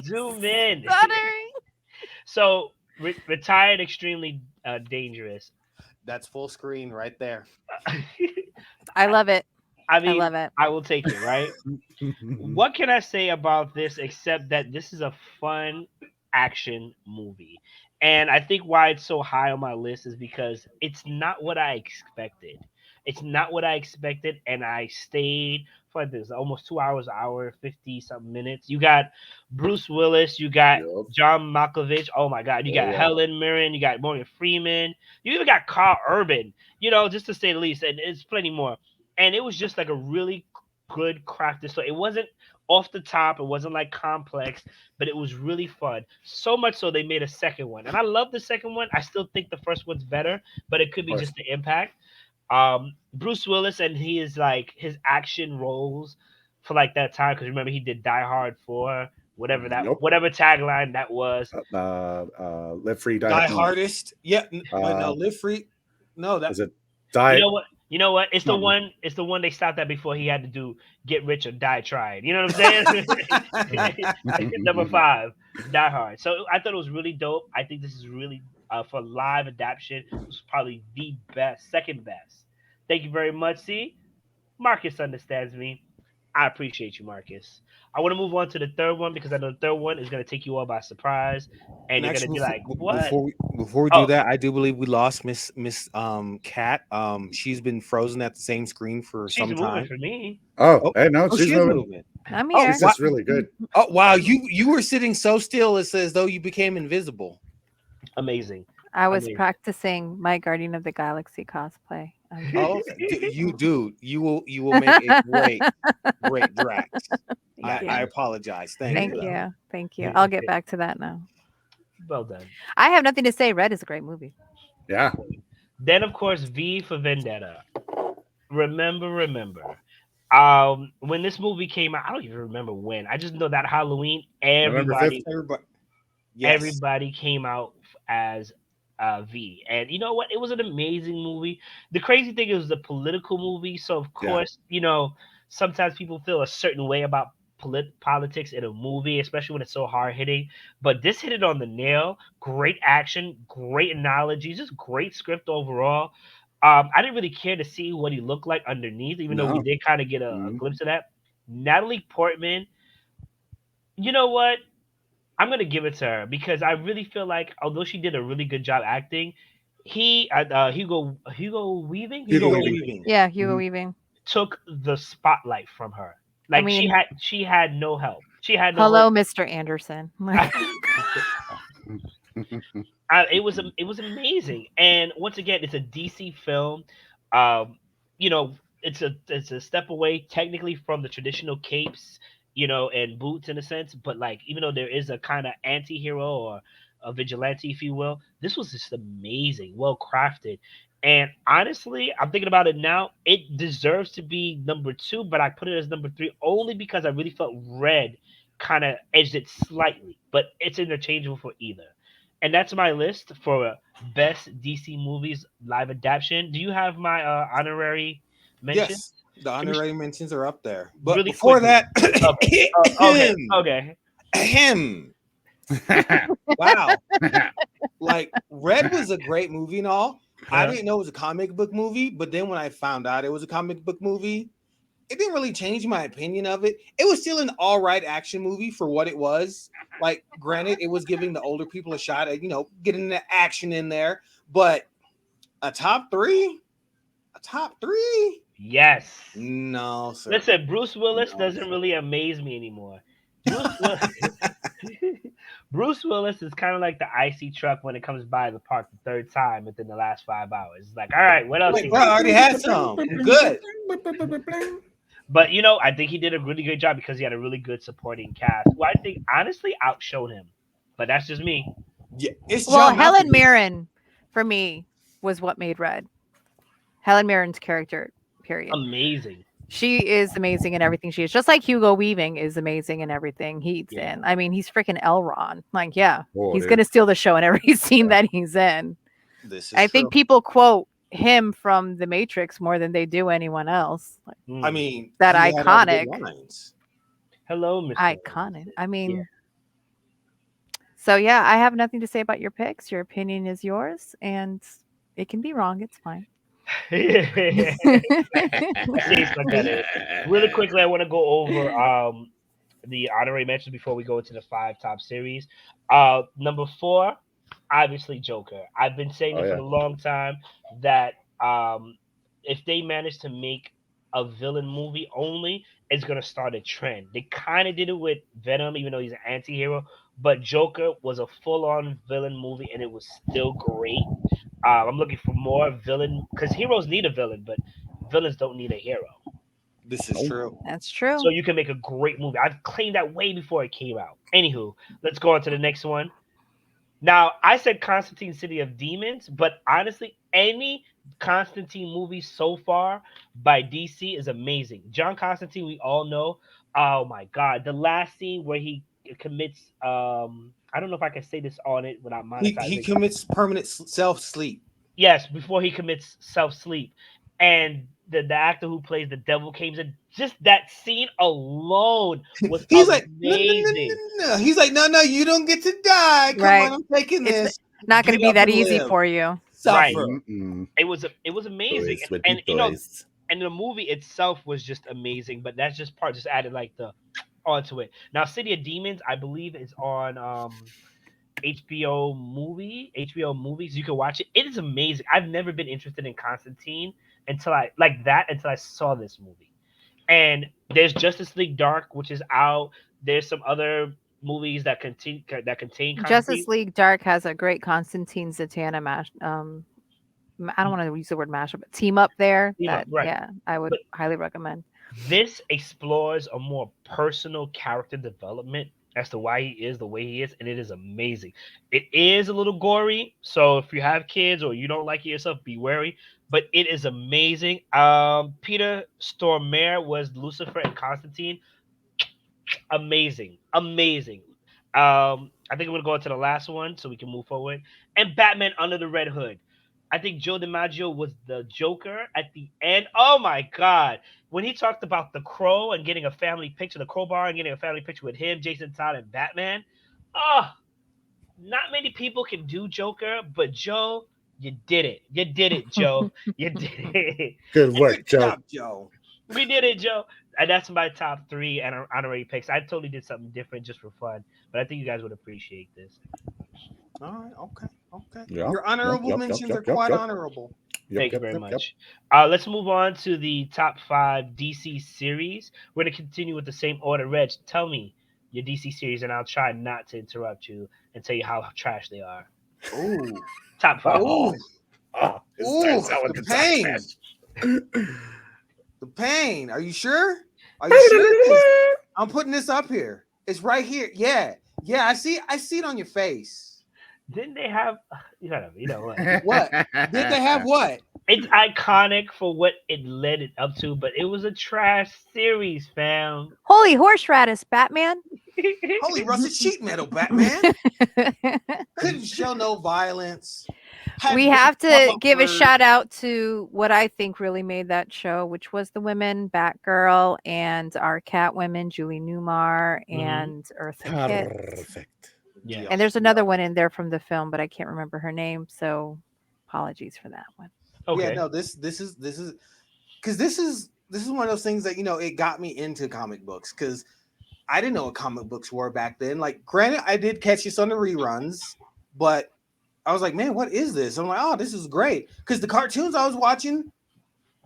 zoom in. Stuttering. So retired, extremely dangerous. That's full screen right there. I love it. I I mean, love it. I will take it, right? What can I say about this except that this is a fun action movie? And I think why it's so high on my list is because it's not what I expected. It's not what I expected, and I stayed for this almost 2 hours, hour 50 something minutes. You got Bruce Willis, you got Yup. John Malkovich. Oh my God, you got Yeah. Helen Mirren, you got Morgan Freeman, you even got Carl Urban. Just to say the least, and it's plenty more. And it was just like a really good crafted story. It wasn't off the top. It wasn't like complex, but it was really fun. So much so they made a second one, and I love the second one. I still think the first one's better, but it could Of be course. just the impact. Bruce Willis and he is like his action roles for like that time because remember he did Die Hard 4, Nope. whatever tagline that was. Live free, die. Die No. Hardest. Yeah, but no, Uh, Live Free. No, that is it You die? know what? You know what? It's the Something. one. It's the one they stopped at before he had to do Get Rich or Die Trying. You know what I'm saying? Number 5, Die Hard. So I thought it was really dope. I think this is really for live adaptation. This was probably the best, second best. Thank you very much. See, Marcus understands me. I appreciate you, Marcus. I want to move on to the third one because I know the third one is going to take you all by surprise, and and you're going to actually, be like, "What?" before we do Oh, that, I do believe we lost Miss Cat. She's been frozen at the same screen for she's some moving time. for me. Oh, Oh, hey, no, oh, she she's is moving. moving. I'm Oh, She's here. just really good. oh wow, you were sitting so still it's as though you became invisible. Amazing, I was amazing. practicing my Guardian of the Galaxy cosplay. Oh, okay. You will make a great Drax. Thank I you. apologize. Thank you Thank though. you. Thank you. I'll get back to that now. Well done. I have nothing to say. Red is a great movie. Yeah. Then of course V for Vendetta. Remember. When this movie came out, I don't even remember when. I just know that Halloween, November 5th. Everybody, yes, everybody came out as V. And you know what? It was an amazing movie. The crazy thing is the political movie, so of Yeah. course, sometimes people feel a certain way about politics in a movie, especially when it's so hard hitting. But this hit it on the nail. Great action, great analogies, just great script overall. I didn't really care to see what he looked like underneath, even though we No. did kind of get a Mhm. glimpse of that. Natalie Portman, you know what? I'm gonna give it to her because I really feel like although she did a really good job acting, Hugo Hugo Weaving. Weaving. Yeah, Hugo Mhm. Weaving. took the spotlight from her. I Like mean, she had no help. She had no hello, hope. Mr. Anderson. Like, It was amazing. And once again, it's a DC film. Um, it's a step away technically from the traditional capes, and boots in a sense. But like, even though there is a kind of anti-hero or a vigilante, if you will, this was just amazing, well crafted. And honestly, I'm thinking about it now. It deserves to be number 2, but I put it as number 3 only because I really felt Red kind of edged it slightly. But it's interchangeable for either. And that's my list for best DC movies live adaptation. Do you have my honorary mention? Yes, the Give me honorary mentions are up there. But really before quickly. that, Okay. Okay. Okay. ahem. Wow, like Red was a great movie and all. I didn't know it was a comic book movie, but then when I found out it was a comic book movie, it didn't really change my opinion of it. It was still an all right action movie for what it was. Like, granted, it was giving the older people a shot at getting the action in there, but a top three, a top three, Yes. no sir, Listen, Bruce Willis no doesn't sir. really amaze me anymore. Bruce Willis, Bruce Willis is kind of like the icy truck when it comes by the park the third time within the last 5 hours. It's like, all right, what else Like, you bro, I got? already had some. I'm good. But I think he did a really good job because he had a really good supporting cast, who I think honestly outshowed him. But that's just me. Yeah, it's well, John Helen Malkovich. Mirren for me was what made Red. Helen Mirren's character, period. Amazing. She is amazing in everything she is. Just like Hugo Weaving is amazing in everything he's Yeah. in. I mean, he's freaking Elron. Like, yeah, Oh, he's dude. gonna steal the show in every scene Yeah. that he's in. This is I true. think people quote him from The Matrix more than they do anyone else. Like, I Hmm. mean, that he had all the good iconic, lines. Hello, Mr. iconic. I Yeah. mean, so yeah, I have nothing to say about your picks. Your opinion is yours, and it can be wrong. It's fine. Say stuck at it. Really quickly, I want to go over the honorary mentions before we go into the 5 top series. Number 4, obviously Joker. I've been saying Oh it for yeah. a long time that if they manage to make a villain movie only, it's gonna start a trend. They kind of did it with Venom, even though he's an anti-hero. But Joker was a full-on villain movie, and it was still great. I'm looking for more villain because heroes need a villain, but villains don't need a hero. This is true. That's true. So you can make a great movie. I've claimed that way before it came out. Anywho, let's go on to the next one. Now, I said Constantine City of Demons, but honestly, any Constantine movie so far by DC is amazing. John Constantine, we all know. Oh my God, the last scene where he commits. I don't know if I can say this on it without He monetizing. commits permanent self sleep. Yes, before he commits self sleep, and the actor who plays the devil came in. Just that scene alone was He's like, no, no, no, amazing. no, no. He's like, no, no, you don't get to die. Come on, Right. I'm taking It's this. not going to Get be up that and easy live. for you. Right. Suffer. Mm-mm. It was amazing, Toys, sweaty and you know, toys. and the movie itself was just amazing. But that's just part, just added like the onto it. Now, City of Demons, I believe, is on HBO movies. You can watch it. It is amazing. I've never been interested in Constantine until I saw this movie. And there's Justice League Dark, which is out. There's some other movies that contain Justice Constantine. League Dark has a great Constantine Zatanna mash. I don't want to use the word mashup, but team up there. You know, That right? yeah, I would But highly recommend. this explores a more personal character development as to why he is the way he is, and it is amazing. It is a little gory, so if you have kids or you don't like it yourself, be wary. But it is amazing. Peter Stormare was Lucifer and Constantine. Amazing, amazing. I think we're gonna go into the last one so we can move forward. And Batman Under the Red Hood. I think Joe DiMaggio was the Joker at the end. Oh my God. When he talked about the crow and getting a family picture, the crowbar and getting a family picture with him, Jason Todd, and Batman. Oh, not many people can do Joker, but Joe, you did it. You did it, Joe. You did it. Good Good work, Joe. job, Joe. We did it, Joe. And that's my top three and honorary picks. I totally did something different just for fun, but I think you guys would appreciate this. All right, okay, okay. Yeah. Your Yep, honorable yep, yep, mentions yep, are yep, quite yep. honorable. Yep, Thank you yep, very yep, yep. much. Let's move on to the top five DC series. We're going to continue with the same order. Reg, tell me your DC series, and I'll try not to interrupt you and tell you how trash they are. Ooh, Top five. Oh, ooh, it ooh, starts out with the the top pain, trash. the pain. Are you sure? Are you sure? 'Cause I'm putting this up here. It's right here. Yeah, yeah. I see it on your face. Didn't they have? You know what? What did they have? What? It's iconic for what it led it up to, but it was a trash series, fam. Holy horseradish, Batman. Holy rusted sheet metal, Batman. Couldn't show no violence. Had We great have to pop-up give a words. shout out to what I think really made that show, which was the women, Batgirl, and our Catwomen, Julie Newmar and Eartha Kitt. Perfect. Yeah. And there's another one in there from the film, but I can't remember her name. So apologies for that one. Okay. Yeah, no, this is because this is one of those things that it got me into comic books because I didn't know what comic books were back then. Like, granted, I did catch this on the reruns, but I was like, man, what is this? I'm like, oh, this is great because the cartoons I was watching,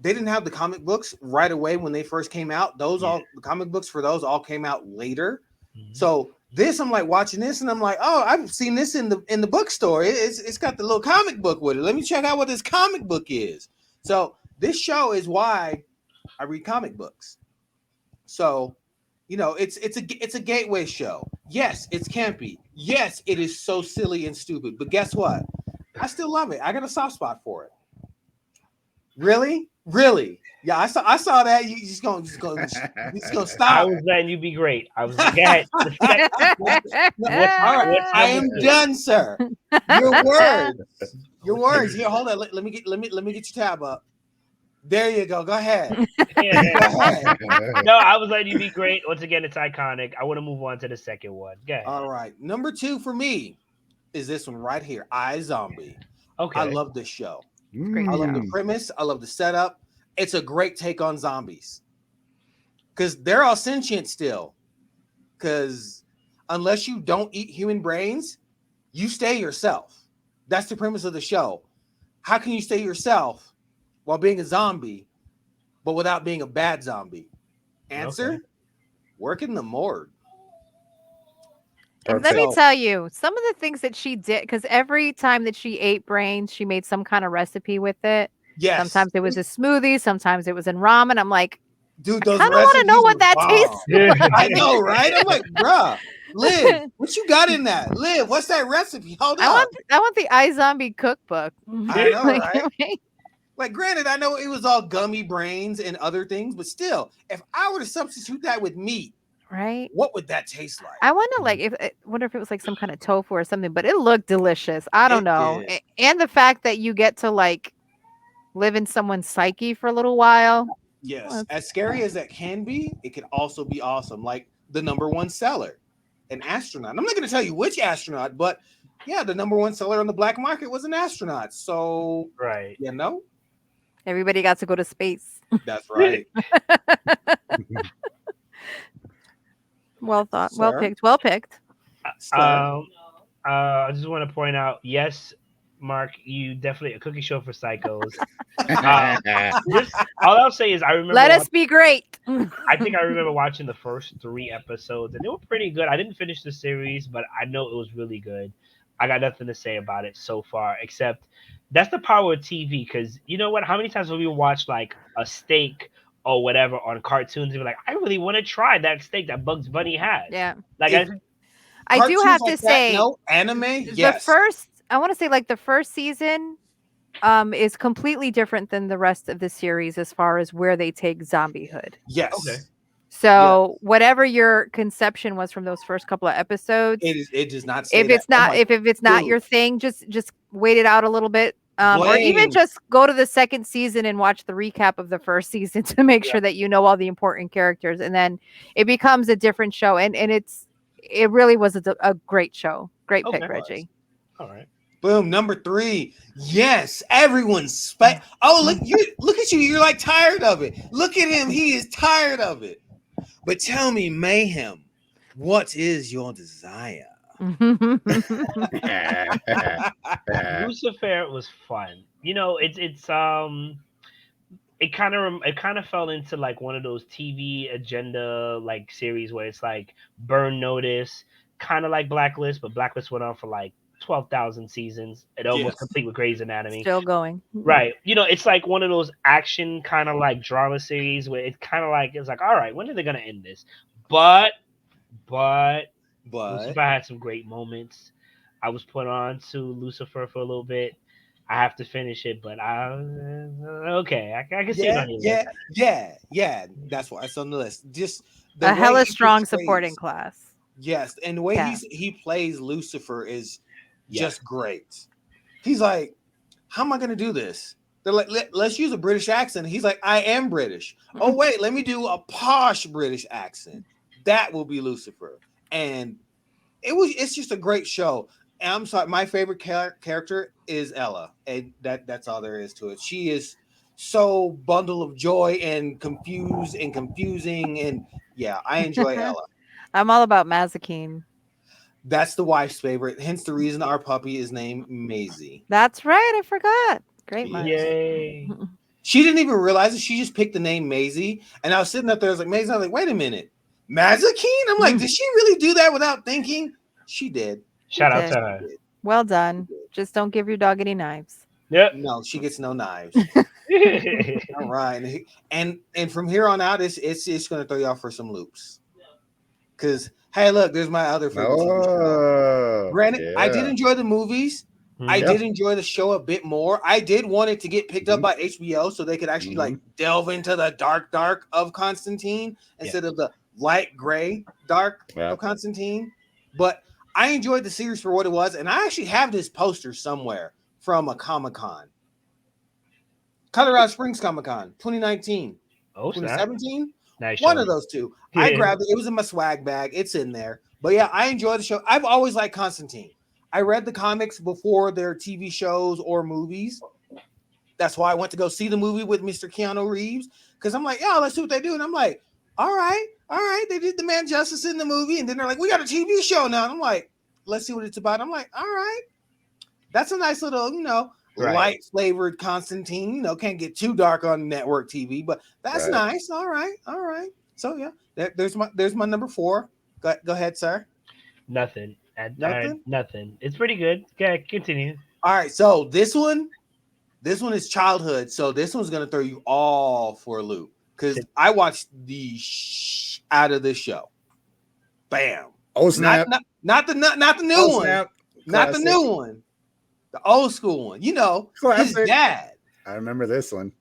they didn't have the comic books right away when they first came out. Those all the comic books for those all came out later. Mhm. So this, I'm like watching this, and I'm like, oh, I've seen this in the bookstore. It's got the little comic book with it. Let me check out what this comic book is. So this show is why I read comic books. So, it's a gateway show. Yes, it's campy. Yes, it is so silly and stupid. But guess what? I still love it. I got a soft spot for it. Really? Really? Yeah, I saw that. You just gonna I stop. was letting you be great. I was like, go ahead. The second- All right, what's I am number two? done, sir. Your words. Your words. Here, hold on. Let me get your tab up. There you go. Go ahead. Yeah. Go ahead. No, I was letting you be great. Once again, it's iconic. I want to move on to the second one. Go ahead. All right. Number 2 for me is this one right here. I Zombie. Okay. I love this show. Great I love the Mm. premise. I love the setup. It's a great take on zombies because they're all sentient still. Because unless you don't eat human brains, you stay yourself. That's the premise of the show. How can you stay yourself while being a zombie, but without being a bad zombie? Answer: Okay. work in the morgue. And let me So- tell you, some of the things that she did, because every time that she ate brains, she made some kind of recipe with it. Yes. Sometimes it was a smoothie, sometimes it was in ramen. I'm like, Dude, I those kind of want to know recipes what were that bomb. tastes I like. know, right? I'm like, bruh, Liv, what you got in that? Liv, what's that recipe? Hold up. I want the iZombie cookbook. I know, Like, right? Like, granted, I know it was all gummy brains and other things, but still, if I were to substitute that with meat, right? what would that taste like? I wonder, like, if wonder if it was like some kind of tofu or something, but it looked delicious. I don't It know, did. and the fact that you get to like live in someone's psyche for a little while. Well, Yes, as scary as that can be, it could also be awesome. Like the number one seller, an astronaut. I'm not going to tell you which astronaut, but yeah, the number one seller on the black market was an astronaut. So, Right. you know, everybody got to go to space. that's right. Well thought. Well Sir, picked. Well picked. sir. I just want to point out, yes, Mark, you definitely a cookie show for psychos. Uh, just all I'll say is I remember. Let us be great. I think I remember watching the first 3 episodes, and they were pretty good. I didn't finish the series, but I know it was really good. I got nothing to say about it so far, except that's the power of TV. Because you know what? How many times have we watched like a steak or whatever on cartoons and be like, I really want to try that steak that Bugs Bunny has. Yeah. Like, If I do cartoons have like to that, say no anime, the yes, first I want to say like the first season is completely different than the rest of the series as far as where they take zombiehood. okay, yes, yeah. So whatever your conception was from those first couple of episodes, It is. It does not say if that. it's Oh not my if it's not dude, your thing, just wait it out a little bit. Or even blame. just go to the second season and watch the recap of the first season to make yeah, sure that you know all the important characters, and then it becomes a different show. And it really was a great show. Great okay, pick, Was. Reggie. all right. Boom, number 3. Yes, everyone's oh, look at you. You're like tired of it. Look at him. He is tired of it. But tell me, Mayhem, what is your desire? Lucifer was fun. You know, it kind of fell into like one of those TV agenda like series where it's like Burn Notice, kind of like Blacklist, but Blacklist went on for like 12,000 seasons. It almost Yes. complete with Grey's Anatomy. Still going. Right. You know, it's like one of those action kind of like drama series where it's kind of like it's like, all right, when are they gonna end this? But But Lucifer had some great moments. I was put on to Lucifer for a little bit. I have to finish it, but okay, I can see it yeah, on your list. yeah, yeah. That's why it's on the list. Just the A way hella he strong supporting portrays. class. Yes, and the way Cast. he plays Lucifer is Yes. just great. He's like, how am I going to do this? They're like, let's use a British accent. He's like, I am British. Oh wait, let me do a posh British accent. That will be Lucifer. And it's just a great show. And I'm sorry, my favorite character is Ella, and that's all there is to it. She is so bundle of joy and confused and confusing, and yeah, I enjoy Ella. I'm all about Mazikeen. That's the wife's favorite. Hence the reason our puppy is named Maisie. That's right. I forgot. Great minds. Yes. Yay. She didn't even realize it. She just picked the name Maisie. And I was sitting up there, I was like, Maisie, I was like, wait a minute. Mazikeen? I'm like, did she really do that without thinking? She did. Shout out did. to her. Well done. Just don't give your dog any knives. Yep. No, she gets no knives. All right. And from here on out, it's gonna throw you off for some loops. Cause hey, look, there's my other favorite TV show. Oh, Granted, I did yeah. enjoy the movies. I Yeah. did enjoy the show a bit more. I did want it to get picked up by HBO so they could actually like delve into the dark of Constantine instead of the light gray dark Yeah. of Constantine. But I enjoyed the series for what it was, and I actually have this poster somewhere from a Comic-Con. Colorado Springs Comic-Con 2019, Oh, snap. 2017. Nice One show. of those two. I grabbed it. It was in my swag bag. It's in there. But yeah, I enjoy the show. I've always liked Constantine. I read the comics before their TV shows or movies. That's why I went to go see the movie with Mr. Keanu Reeves. Because I'm like, yeah, let's see what they do. And I'm like, all right. They did the man justice in the movie. And then they're like, we got a TV show now. And I'm like, let's see what it's about. I'm like, all right. That's a nice little, Right. light flavored Constantine. Can't get too dark on network TV, but that's Right. nice. All right. So yeah, there's my number 4. Go ahead, sir. Nothing. Nothing. Nothing. It's pretty good. Okay, continue. All right. So this one is childhood. So this one's gonna throw you all for a loop because I watched the out of this show. Bam. Oh snap! Not the new Oh one. snap! Not the Classic. new one. The old school one. You know, his Classic. dad. I remember this one.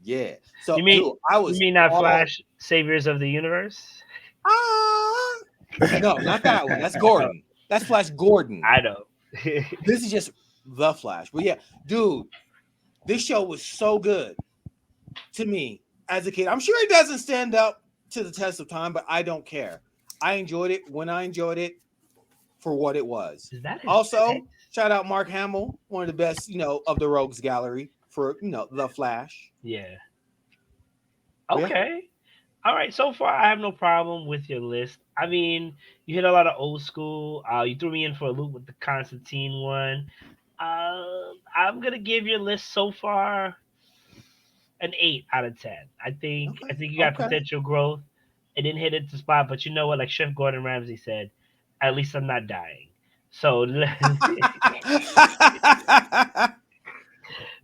Yeah. So You mean dude, I was you mean not all- Flash Saviors of the Universe? Ah. No, not that one. That's Gordon. That's Flash Gordon. I know. This is just the Flash. But yeah, dude, this show was so good to me as a kid. I'm sure it doesn't stand up to the test of time, but I don't care. I enjoyed it when I enjoyed it for what it was. Is that his Also, pet? shout out Mark Hamill, one of the best, of the Rogues Gallery for the Flash. Yeah. Yeah. Okay. All right. So far, I have no problem with your list. I mean, you hit a lot of old school. You threw me in for a loop with the Constantine one. I'm gonna give your list so far an 8 out of 10. I think you got Okay. potential growth. It didn't hit it the spot, but you know what? Like Chef Gordon Ramsay said, at least I'm not dying. So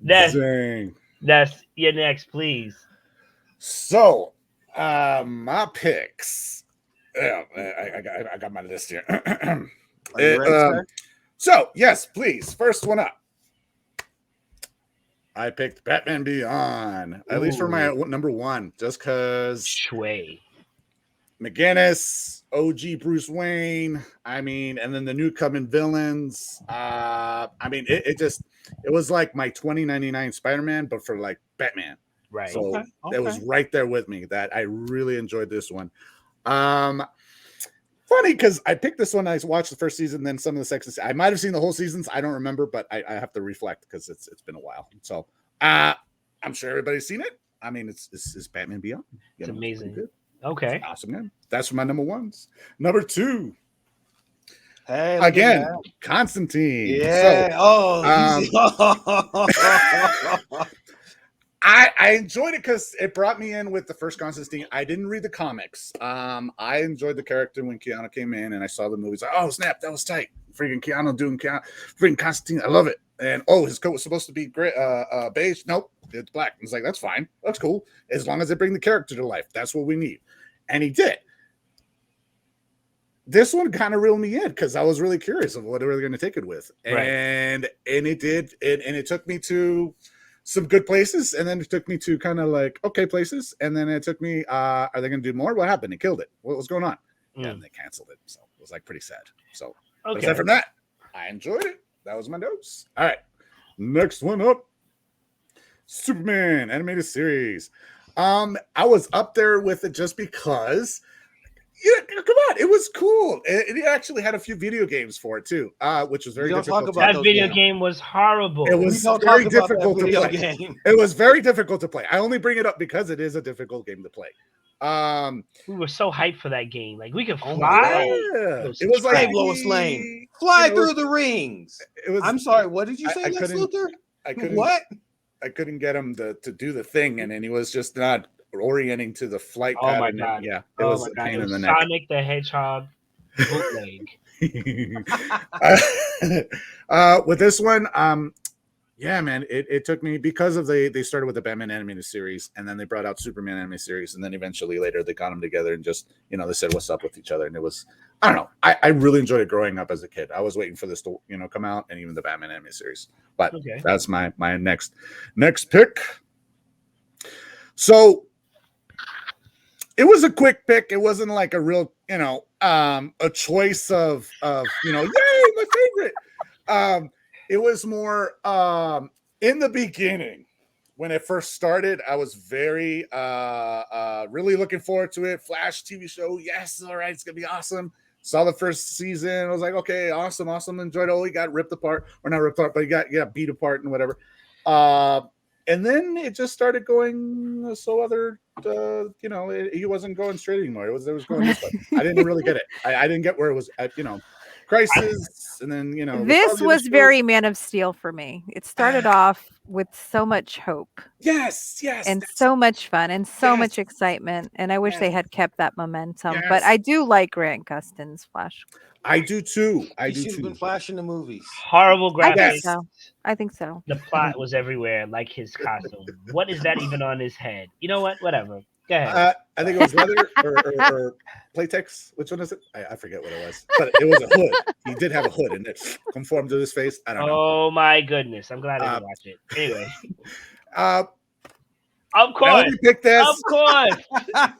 that's Dang. that's your next, please. So, my picks. Yeah, I got my list here. Are you ready, sir? So, yes, please. First one up. I picked Batman Beyond, at least for my number one, just because Shui. McGinnis, OG Bruce Wayne. I mean, and then the new coming villains. I mean, it was like my 2099 Spider-Man, but for like Batman. Right. So Okay. it was right there with me that I really enjoyed this one. Funny because I picked this one. I watched the first season, then some of the second. I might have seen the whole seasons. I don't remember, but I have to reflect because it's been a while. So I'm sure everybody's seen it. I mean, it's Batman Beyond. It's It's amazing. good. Okay. Awesome, man. That's for my number ones. Number two, Hey, look again, at that. Constantine. Yeah. So, I enjoyed it because it brought me in with the first Constantine. I didn't read the comics. I enjoyed the character when Keanu came in and I saw the movies. Like, oh snap, that was tight. Freaking Keanu doing freaking Constantine. I love it. And his coat was supposed to be gray, beige. Nope, it's black. It's like that's fine. That's cool. As long as they bring the character to life, that's what we need. And he did. This one kind of reeled me in because I was really curious of what they were going to take it with, Right. and it did. And it took me to some good places, and then it took me to kind of like okay places, and then it took me. Are they going to do more? What happened? They killed it. What was going on? Yeah, and they canceled it. So it was like pretty sad. So but aside from that, I enjoyed it. That was my notes. All right, next one up, Superman animated series. I was up there with it just because. Yeah, come on, it was cool. It actually had a few video games for it too, which was very difficult. That video game was horrible. It was very difficult to play. It was very difficult to play. I only bring it up because it is a difficult game to play. We were so hyped for that game. Like we could fly. Yeah. It was like Lois Lane. Fly through the rings. It was. I'm sorry. What did you say, Lex Luthor? I couldn't. What? I couldn't get him to do the thing, and then he was just not orienting to the flight Oh my pattern. god! Yeah, it was a pain in the neck. Sonic the Hedgehog bootleg. With this one, yeah, man, it took me because of they started with the Batman animated series, and then they brought out Superman animated series, and then eventually later they got them together and just they said what's up with each other, and it was I don't know. I really enjoyed it growing up as a kid. I was waiting for this to come out, and even the Batman animated series. But that's my next pick. So it was a quick pick. It wasn't like a real, a choice of yay, my favorite. It was more in the beginning when it first started. I was very really looking forward to it. Flash TV show, yes, all right, it's gonna be awesome. Saw the first season. I was like, okay, awesome. Enjoyed it. Oh, he got ripped apart, or not ripped apart, but he got beat apart and whatever. And then it just started going so other, he wasn't going straight anymore. It was going this way. I didn't really get it. I didn't get where it was at, Crisis, and then this was very Man of Steel for me. It started off with so much hope, yes, and so much fun, and so much excitement. And I wish they had kept that momentum. But I do like Grant Gustin's Flash. I do too. He should have been Flash in the movies. Horrible graphics. I think so. The plot was everywhere, like his costume. What is that even on his head? You know what? Whatever. Go ahead. I think it was leather or Playtex. Which one is it? I forget what it was, but it was a hood. He did have a hood, and it conformed to his face. I don't know. Oh my goodness! I'm glad I Uh, didn't watch it. Anyway, uh, of now let course, me pick of this. course.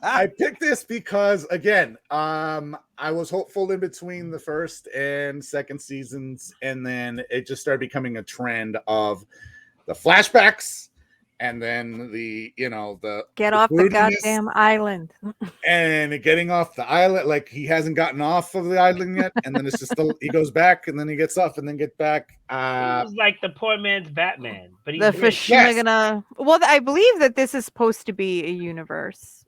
I picked this because again, I was hopeful in between the first and second seasons, and then it just started becoming a trend of the flashbacks, and then Get the off the broodiness, goddamn island. and getting off the island. Like he hasn't gotten off of the island yet, and then it's just he goes back, and then he gets off, and then get back. He was like the poor man's Batman, but he's The rich. Yes, Fishmigana. Well, I believe that this is supposed to be a universe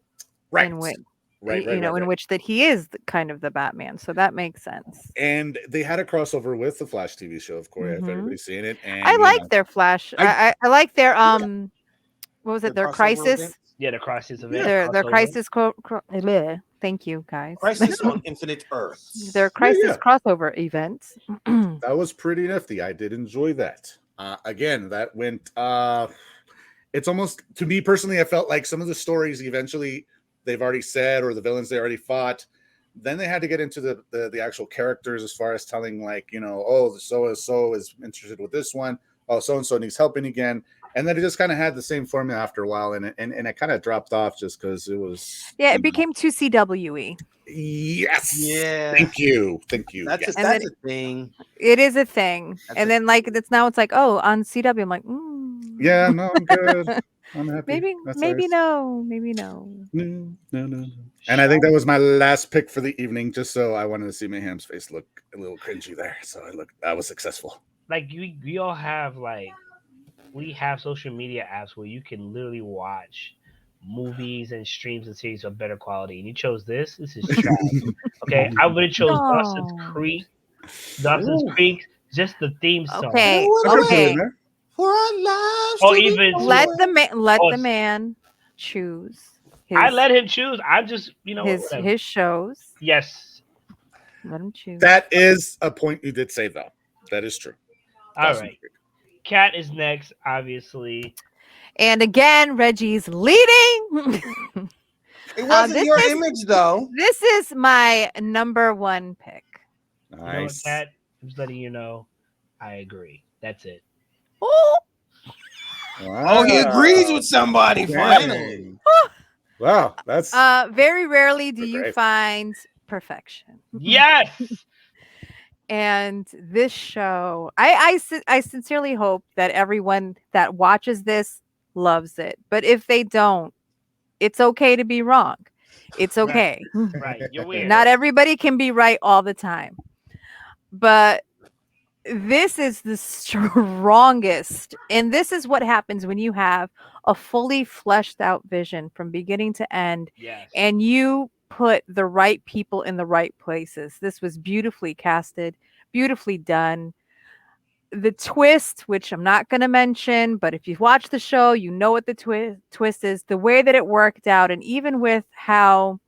right, in which right, right, right, in right. which that he is kind of the Batman. So that makes sense. And they had a crossover with the Flash TV show, of course, if Hmm. everybody's seen it. I And like their Flash. I I like their yeah, what was The it? Their crossover Crisis. event. Yeah, the Crisis event, yeah, the Their crossover. Crisis. Thank you, guys. Crisis on Infinite Their Earths. Crisis yeah. crossover event. That was pretty nifty. I did enjoy that. Again, that went. It's almost to me personally. I felt like some of the stories eventually they've already said, or the villains they already fought. Then they had to get into the actual characters as far as telling, like, oh, so and so is interested with this one. Oh, so and so needs helping again. And then it just kind of had the same formula after a while, and it kind of dropped off just because it was. Yeah, it became too CWE. Yes. Yeah. Thank you. That's Yes. And that's then a thing. it is a thing. That's And a then like it's now it's like, oh, on CW, I'm like, Yeah. No, I'm good. I'm happy. maybe That's maybe ours. no, maybe no. No, no, no, no. And I think that was my last pick for the evening, just so I wanted to see Mayhem's face look a little cringy there. So I was successful. Like we all have we have social media apps where you can literally watch movies and streams and series of better quality, and you chose this. This is trash. Okay, I would have chose Dawson's No. Creek. Dawson's Ooh. Creek, just the theme song. Okay, Ooh, I could put it in okay. there. For our lives. Or to be even Let told. let Oh, the man choose I his let him choose. I just whatever. his shows. Yes. Let him choose. That is a point you did say, though. That is true. All Dawson's right. Creek. Cat is next, obviously. And again, Reggie's leading. It wasn't this your is- image though. This is my number one pick. You know what, Nice. Cat? I'm just letting you know. I agree. That's it. Oh, Oh, he agrees with somebody finally. Dang. Wow, that's very rarely do We're you great. find perfection. Yes. And this show, I sincerely hope that everyone that watches this loves it. But if they don't, it's okay to be wrong. It's okay. Right. You're weird. Not everybody can be right all the time. But this is the strongest. And this is what happens when you have a fully fleshed out vision from beginning to end Yes. and you put the right people in the right places. This was beautifully casted, beautifully done. The twist, which I'm not going to mention, but if you've watched the show, you know what the twist is, the way that it worked out, and even with how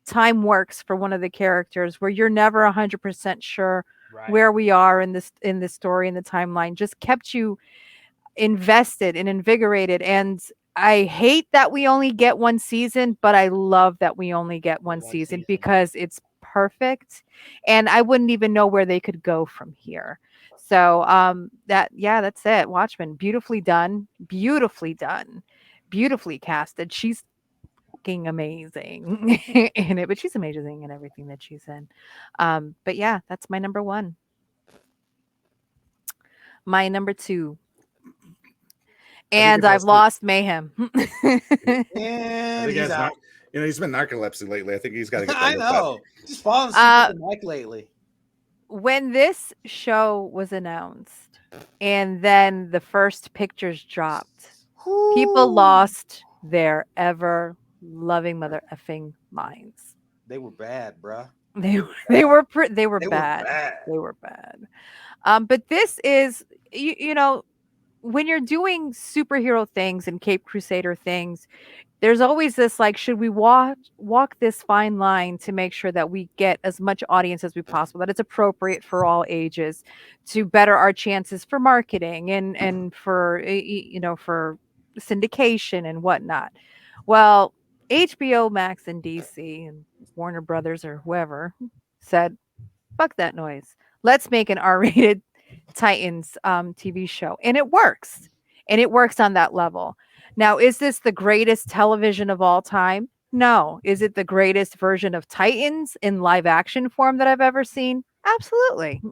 time works for one of the characters, where you're never 100% sure Right. where we are in this story, in the timeline, just kept you invested and invigorated. And I hate that we only get one season, but I love that we only get one season because it's perfect, and I wouldn't even know where they could go from here. So that's it. Watchmen, beautifully done, beautifully casted. She's fucking amazing in it, but she's amazing in everything that she's in. But yeah, that's my number one. My number two. And it I've has to- lost Mayhem. I And think he he's has out. he's been narcolepsy lately. I think he's got to get that I looked up. know. Just falling asleep with the mic lately. When this show was announced and then the first pictures dropped, people lost their ever loving mother effing minds. They were bad, bruh. They were bad. They were bad. They were bad. But this is you know, when you're doing superhero things and Cape Crusader things, there's always this like, should we walk this fine line to make sure that we get as much audience as we possible, that it's appropriate for all ages, to better our chances for marketing and for for syndication and whatnot. Well, HBO Max and DC and Warner Brothers or whoever said, "Fuck that noise. Let's make an R-rated Titans TV show," and it works. And it works on that level. Now, is this the greatest television of all time? No. Is it the greatest version of Titans in live action form that I've ever seen? Absolutely.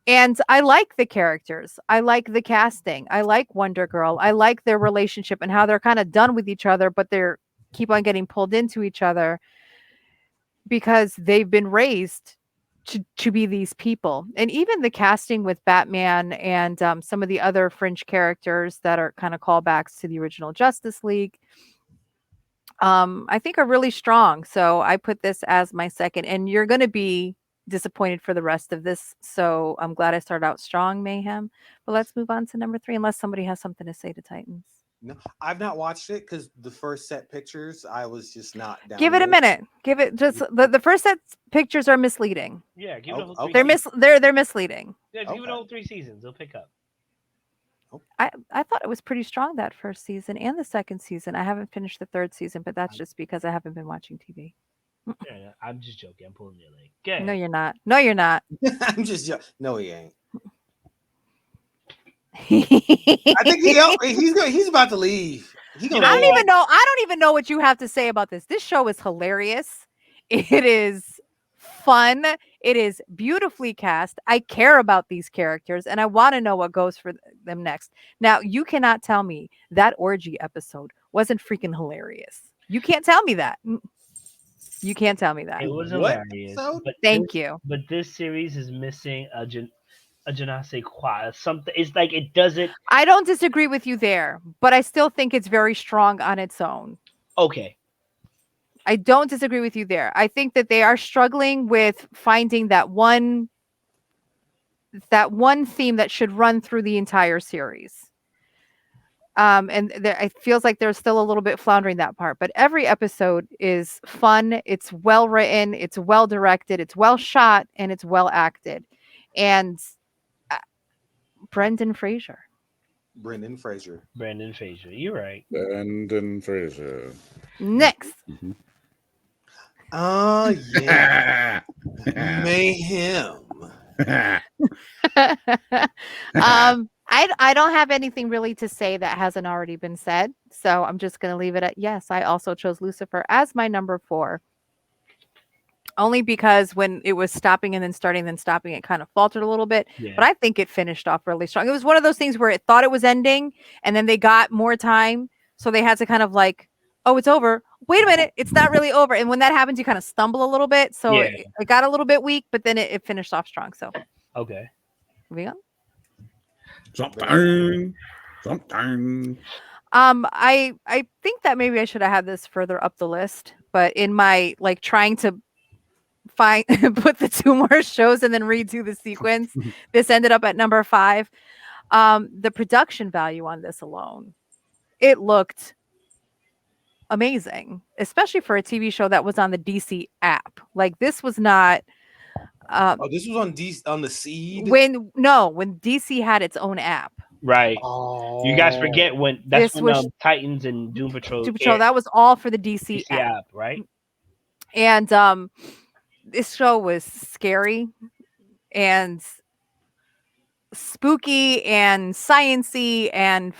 And I like the characters. I like the casting. I like Wonder Girl. I like their relationship and how they're kind of done with each other, but they're keep on getting pulled into each other because they've been raised to be these people. And even the casting with Batman and some of the other fringe characters that are kind of callbacks to the original Justice League, I think are really strong. So I put this as my second, and you're going to be disappointed for the rest of this. So I'm glad I started out strong, Mayhem. But let's move on to number 3, unless somebody has something to say to Titans. No, I've not watched it because the first set pictures I was just not down Give it a with. minute. Give it just the first set pictures are misleading. Yeah, give it a Oh, whole three okay. seasons. They're misleading. Yeah, just give it a Okay. whole 3 seasons. They'll pick up. I thought it was pretty strong that first season and the second season. I haven't finished the third season, but that's just because I haven't been watching TV. Yeah, yeah, I'm just joking. I'm pulling your leg. No, Okay. you're not. No, you're not. I'm just no, he ain't. I I think he's about to leave. He You gonna know don't leave. what? even know. I don't even know what you have to say about this. This show is hilarious. It is fun. It is beautifully cast. I care about these characters and I want to know what goes for them next. Now, you cannot tell me that orgy episode wasn't freaking hilarious. You can't tell me that. You can't tell me that. It was What hilarious, episode? Thank you. but this series is missing a je ne sais quoi. Something. It's like it doesn't. I don't disagree with you there, but I still think it's very strong on its own. Okay. I don't disagree with you there. I think that they are struggling with finding that one theme that should run through the entire series. And it feels like they're still a little bit floundering that part. But every episode is fun. It's well written. It's well directed. It's well shot, and it's well acted. And uh, Brendan Fraser. Brendan Fraser. Brandon Fraser. You're right. Brendan Fraser. Next. Oh yeah, mayhem. I don't have anything really to say that hasn't already been said, so I'm just going to leave it at yes. I also chose Lucifer as my number 4, only because when it was stopping and then stopping, it kind of faltered a little bit. Yeah. But I think it finished off really strong. It was one of those things where it thought it was ending, and then they got more time, so they had to kind of like, oh, it's over. Wait a minute, it's not really over. And when that happens, you kind of stumble a little bit, so Yeah. it got a little bit weak, but then it finished off strong. So Okay. moving on. Something. Something. I think that maybe I should have had this further up the list, but in my like trying to find put the 2 more shows and then redo the sequence, this ended up at number 5. The production value on this alone, it looked amazing, especially for a TV show that was on the DC app. Like this was not Oh, this was on the Seed. when DC had its own app. Right. Oh, You guys forget when that's This when was Titans and Doom Patrol Doom Patrol, aired that was all for the DC DC app. app, right? And this show was scary and spooky and sciency and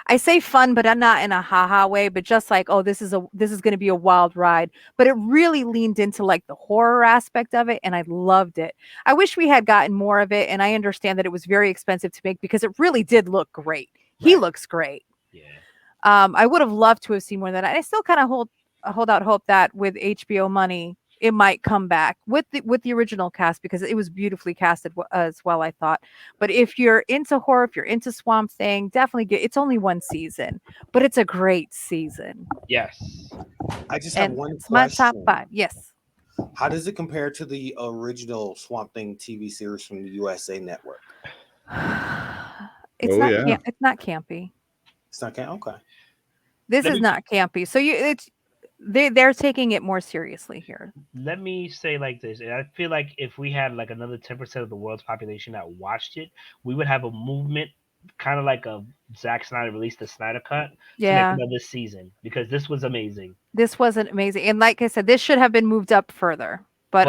I say fun, but I'm not in a haha way, but just like, oh, this is going to be a wild ride. But it really leaned into like the horror aspect of it, and I loved it. I wish we had gotten more of it, and I understand that it was very expensive to make because it really did look great. He Right. looks great. Yeah. I would have loved to have seen more than that. I still kind of hold out hope that with HBO money, it might come back with the original cast because it was beautifully casted as well, I thought. But if you're into horror, if you're into Swamp Thing, definitely it's only 1 season, but it's a great season. Yes. I just have And one it's my top question. 5. Yes. How does it compare to the original Swamp Thing TV series from the USA Network? It's Oh, not yeah. it's not campy. It's not okay. This Let is me not campy. So they're taking it more seriously here. let me say like this. I feel like if we had like another 10% of the world's population that watched it, we would have a movement kind of like a Zack Snyder released the Snyder cut to make Yeah, another season because this was amazing. this wasn't amazing. And like I said, this should have been moved up further. But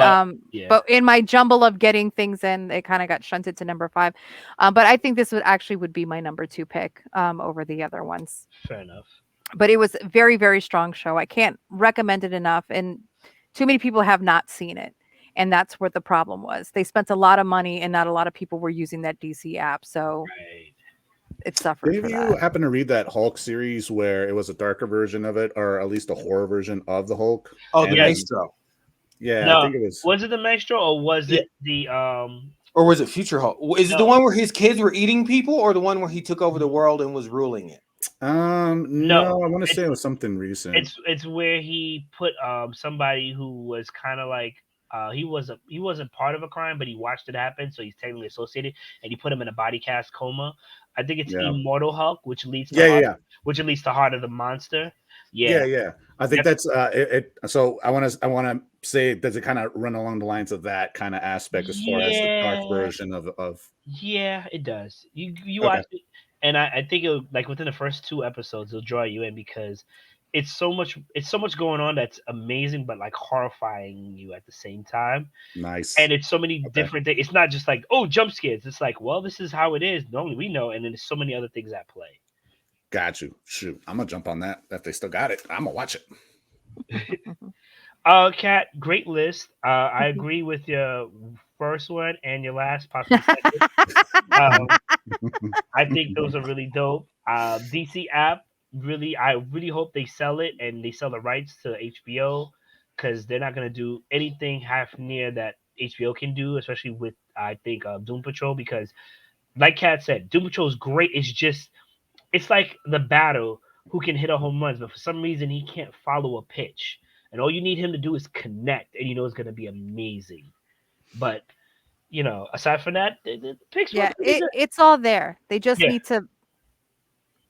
yeah, But in my jumble of getting things in, it kind of got shunted to number 5. But I think this would be my number 2 pick over the other ones. fair enough. But it was a very, very strong show. I can't recommend it enough. And too many people have not seen it. And that's where the problem was. They spent a lot of money and not a lot of people were using that DC app. So Right. it suffered Did any for of you that. happen to read that Hulk series where it was a darker version of it, or at least a horror version of the Hulk? Oh, the And then, Yes. Maestro, yeah, I No, think it was. was it the Maestro or was yeah, it the or was it Future Hulk? Is it the no, one where his kids were eating people, or the one where he took over the world and was ruling it? no. No, I want to say It's it was something recent. it's where he put somebody who was kind of like he wasn't part of a crime, but he watched it happen, so he's technically associated, and he put him in a body cast coma. I think it's Yeah, Immortal Hulk, which leads to yeah, yeah, Heart, yeah, which leads to Heart of the Monster. yeah, Yeah, yeah. I think yep, that's So I want to say, does it kind of run along the lines of that kind of aspect as far as the dark yeah, version of? yeah. It does. You Okay, watch it, and I think it'll like within the first two episodes, it'll draw you in because it's so much going on that's amazing, but like horrifying you at the same time. And nice. it's so many Okay, different things. It's not just like, oh, jump scares. It's like, well, this is how it is. Normally we know, and then there's so many other things at play. got you. Shoot, I'm gonna jump on that if they still got it. I'm gonna watch it. Kat, great list. I agree with your first one and your last, possibly second. Um, I think those are really dope. DC app, really, I really hope they sell it and they sell the rights to HBO because they're not gonna do anything half near that HBO can do, especially with I think Doom Patrol because like Kat said, Doom Patrol is great. It's just it's like the battle who can hit a home runs, but for some reason he can't follow a pitch. And all you need him to do is connect, and you know it's gonna be amazing. But aside from that, the picks were Yeah, pretty good. it's all there. They just Yeah, need to,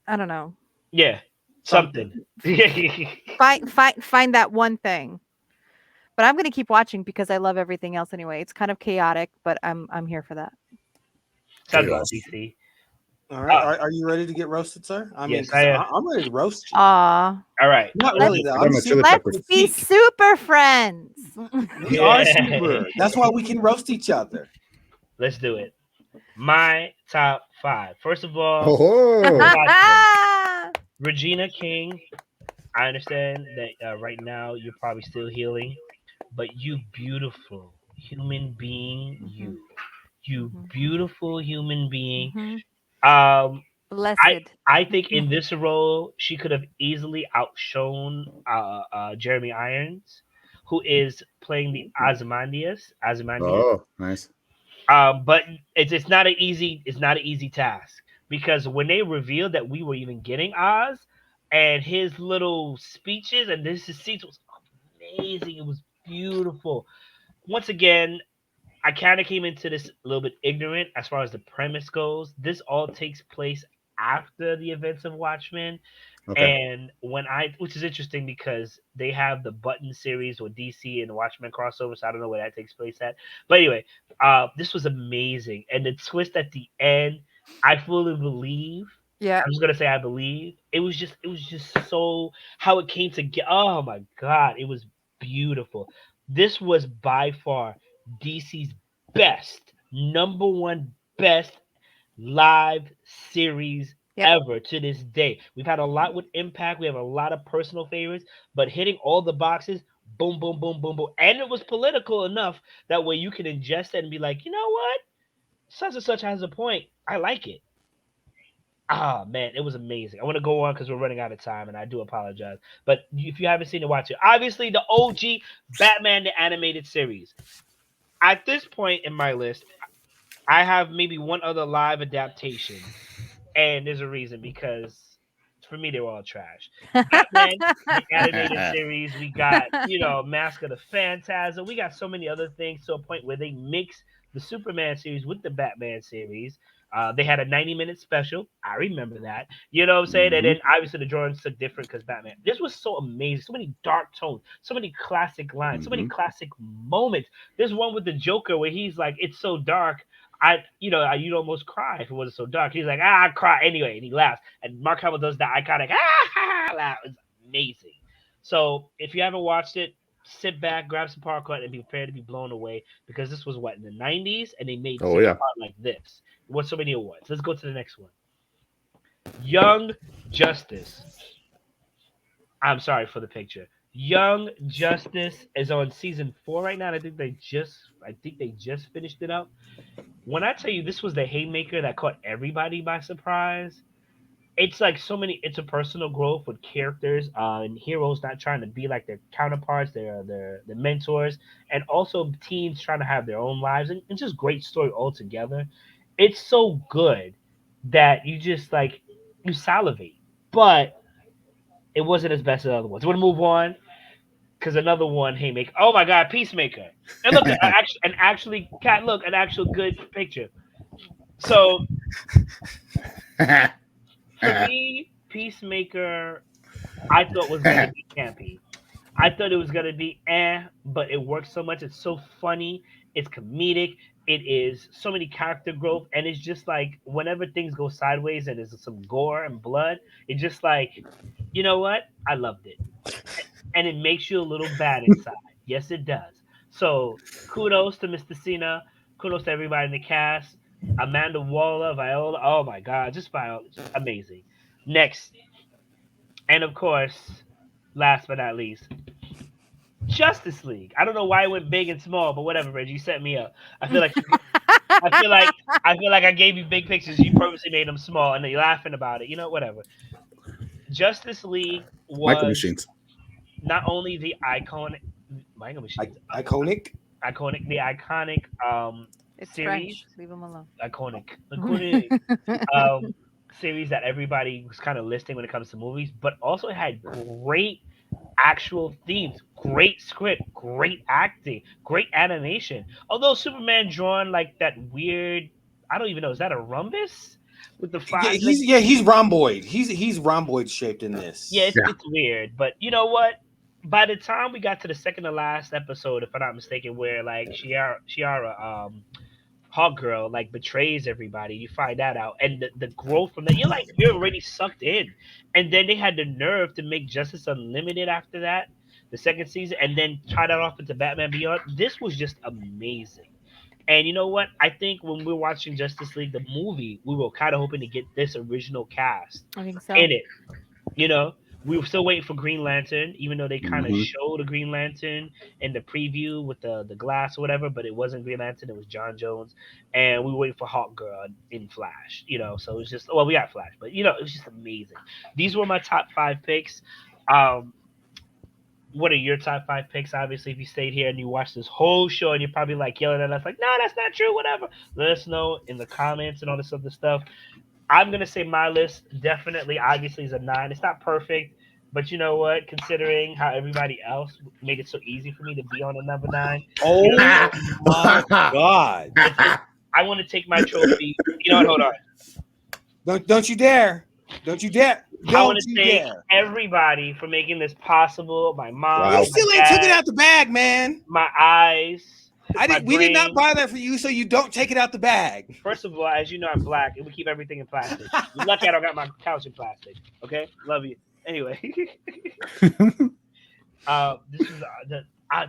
I don't know, yeah, something. Something. find that one thing. But I'm gonna keep watching because I love everything else anyway. It's kind of chaotic, but I'm here for that. Sounds good, Chaos. DC. All right, Uh, are you ready to get roasted, sir? I mean, yes, because I am. I'm ready to roast you. Aw, All right, Not let's let's really do though. I got I'm my super chili let's peppers. be critique. super friends. We are it. super. That's why we can roast each other. Let's do it. My top five. First of all, Oh, Watchmen. Regina King. I understand that right now you're probably still healing, but you beautiful human being, Mhm, you mhm, beautiful human being. mhm. Um, I Blessed. I think in this role she could have easily outshone Jeremy Irons, who is playing the Ozymandias. oh, nice. But it's not an easy task because when they revealed that we were even getting Oz and his little speeches and this his speech was amazing. It was beautiful. Once again, I kind of came into this a little bit ignorant as far as the premise goes. This all takes place after the events of Watchmen. Okay, And which is interesting because they have the Button series with DC and the Watchmen crossover, so I don't know where that takes place at. But anyway, this was amazing, and the twist at the end, I fully believe. Yeah. I'm just gonna say I believe it was just so how it came together. Oh my god, it was beautiful. This was by far DC's best, number one best live series Yep. ever to this day. We've had a lot with Impact. We have a lot of personal favorites, but hitting all the boxes, boom, boom, boom, boom, boom. And it was political enough that way you can ingest it and be like, you know what? Such and such has a point. I like it. Ah, man, it was amazing. I want to go on because we're running out of time, and I do apologize. But if you haven't seen it, watch it. Obviously, the OG Batman the Animated Series. At this point in my list, I have maybe one other live adaptation. And there's a reason because for me they were all trash. Batman, the animated series, we got, Mask of the Phantasm. We got so many other things to a point where they mix the Superman series with the Batman series. They had a 90-minute special. I remember that. You know what I'm saying? And hmm then obviously the drawings took different because Batman. This was so amazing. So many dark tones, so many classic lines, so many hmm classic moments. There's one with the Joker where he's like, it's so dark. you'd almost cry if it wasn't so dark. He's like, I cry anyway, and he laughs. And Mark Hamill does the iconic laugh. It's amazing. So if you haven't watched it, sit back, grab some popcorn, and be prepared to be blown away because this was what in the '90s, and they made Oh such a yeah. part like this. It won so many awards. Let's go to the next one. Young Justice. I'm sorry for the picture. Young Justice is on season 4 right now. And I think they just finished it up. When I tell you this was the haymaker that caught everybody by surprise, it's like so many. It's a personal growth with characters and heroes not trying to be like their counterparts, their mentors, and also teens trying to have their own lives, and just great story altogether. It's so good that you just like you salivate, but it wasn't as best as the other ones. We're gonna move on because another one, Haymaker. Oh my God, Peacemaker. And look, actually, cat, look, an actual good picture. So for me, Peacemaker, I thought was gonna be campy. I thought it was gonna be but it works so much. It's so funny. It's comedic. It is so many character growth, and it's just like whenever things go sideways and there's some gore and blood, it's just like, you know what? I loved it, and it makes you a little bad inside. Yes, it does. So kudos to Mr. Cena. Kudos to everybody in the cast. Amanda Waller, Viola. Oh my God, just Viola, just amazing. Next, and of course, last but not least, Justice League. I don't know why it went big and small, but whatever, Reggie. You set me up. I feel like I feel like I feel like I gave you big pictures. You purposely made them small, and then you're laughing about it. You know, whatever. Justice League Michael was Machines. not only the iconic Michael Machines, Iconic. iconic It's series, French. Leave him alone. iconic um series that everybody was kind of listing when it comes to movies, but also it had great actual themes, great script, great acting, great animation. Although Superman drawn like that weird, I don't even know, is that a rhombus with the five? Like, He's rhomboid. He's rhomboid shaped in yeah, this. Yeah. it's weird, but you know what? By the time we got to the second to last episode, if I'm not mistaken, where like Shiara, Hawk Girl like betrays everybody. You find that out, and the growth from that, you're already sucked in. And then they had the nerve to make Justice Unlimited after that, the second season, and then tie that off into Batman Beyond. This was just amazing. And you know what? I think when we were watching Justice League the movie, we were kind of hoping to get this original cast I think so. in it. You know, we were still waiting for Green Lantern, even though they kind of Hmm. showed a Green Lantern in the preview with the glass or whatever, but it wasn't Green Lantern, it was John Jones. And we were waiting for Hawk Girl in Flash, so it was just, well, we got Flash, but it was just amazing. These were my top 5 picks. Um, what are your top 5 picks? Obviously, if you stayed here and you watched this whole show and you're probably like yelling at us, like, no, that's not true, whatever. Let us know in the comments and all this other stuff. I'm gonna say my list definitely, obviously, is a 9. It's not perfect, but you know what? Considering how everybody else made it so easy for me to be on a number 9, you know, Oh my god! it's I want to take my trophy. You know what? Hold on. Don't you dare! Don't you dare! I want Don't to you thank dare! everybody for making this possible. My mom, You Wow. my still ain't took it dad, out the bag, man. my eyes, my We did not brain. buy that for you, so you don't take it out the bag. First of all, as you know, I'm black, and we keep everything in plastic. You're lucky I don't got my couch in plastic. Okay, love you. Anyway, this is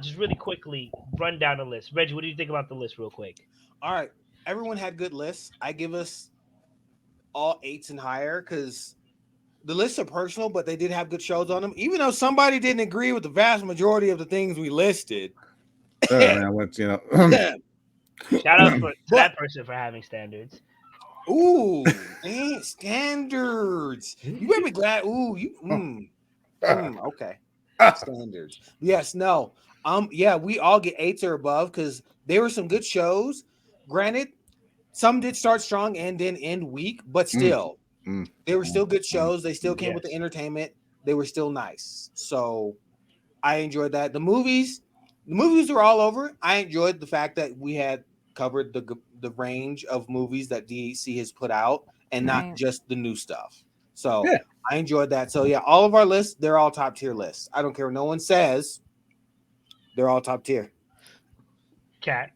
just really quickly run down the list. Reggie, what do you think about the list, real quick? All right, everyone had good lists. I give us all 8s and higher because the lists are personal, but they did have good shows on them. Even though somebody didn't agree with the vast majority of the things we listed. Man, Shout out to But that person for having standards. ooh, ain't standards. You better be glad. Ooh, okay. Standards. Yes, no. Yeah, we all get 8s or above because there were some good shows. Granted, some did start strong and then end weak, but still, they were still good shows. They still came with the Yes. entertainment. They were still nice. So I enjoyed that. The movies were all over. I enjoyed the fact that we had covered the range of movies that DC has put out and not Right. just the new stuff. So Yeah. I enjoyed that. So yeah, all of our lists, they're all top tier lists. I don't care what no one says. They're all top tier. Cat.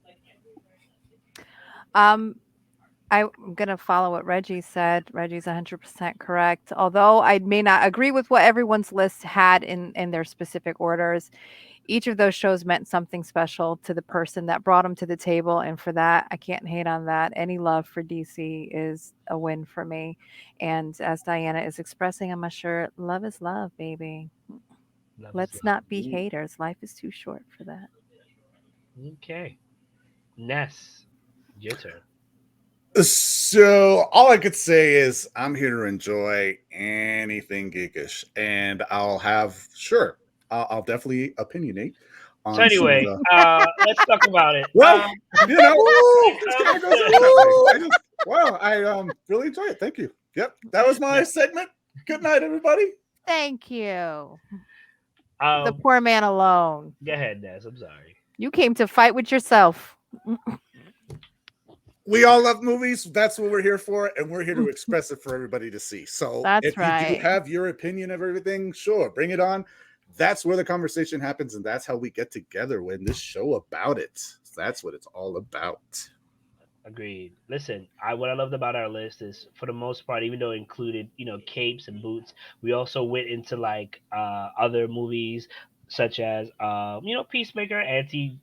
I'm going to follow what Reggie said. Reggie's 100% correct. Although I may not agree with what everyone's list had in their specific orders, each of those shows meant something special to the person that brought them to the table. And for that, I can't hate on that. Any love for DC is a win for me. And as Diana is expressing on my shirt, love is love, baby. Love is Let's not be Ooh. haters. Life is too short for that. love. Okay. Ness, your turn. So all I could say is I'm here to enjoy anything geekish, and I'll have sure I'll definitely opinionate So on some of anyway, the. let's talk about it. Well, you know, When it this kind comes of goes along that way. to I just wow, I really enjoy it. Thank you. Yep, that was my yeah, segment. Good night, everybody. Thank you. The um, poor man alone. go ahead, Ness. I'm sorry. You came to fight with yourself. We all love movies. That's what we're here for, and we're here to express it for everybody to see. So That's if you do right. have your opinion of everything, sure, bring it on. That's where the conversation happens, and that's how we get together when this show about it. That's what it's all about. Agreed. Listen, what I loved about our list is, for the most part, even though it included, capes and boots, we also went into like other movies such as, Peacemaker, anti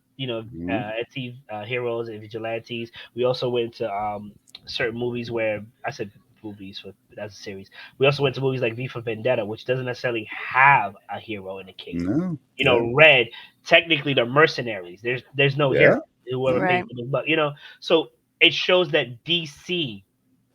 heroes and vigilantes. We also went into certain movies where I said movies for that's a series. We also went to movies like V for Vendetta, which doesn't necessarily have a hero in the cape. No, yeah, Red, technically they're mercenaries. There's no hero. yeah, Whoever yeah. pays Right. for the buck, so it shows that DC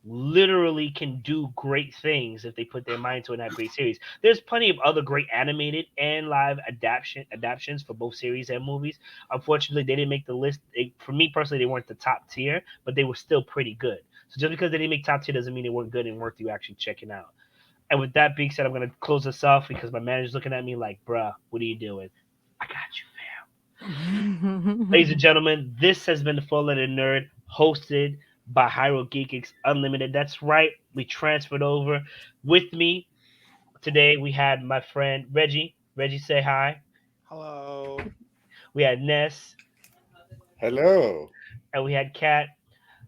literally can do great things if they put their mind to it and have great series. There's plenty of other great animated and live adaptations for both series and movies. Unfortunately, they didn't make the list. For me personally, they weren't the top tier, but they were still pretty good. So just because they didn't make top tier doesn't mean they weren't good and worth you actually checking out. And with that being said, I'm gonna close this off because my manager's looking at me like, "Bruh, what are you doing?" I got you. Ladies and gentlemen, this has been the Full Letter Nerd, hosted by Hyro Geekix Unlimited. That's right, we transferred over. With me today, we had my friend Reggie. Reggie, say hi. Hello. We had Ness, Hello. and we had Kat,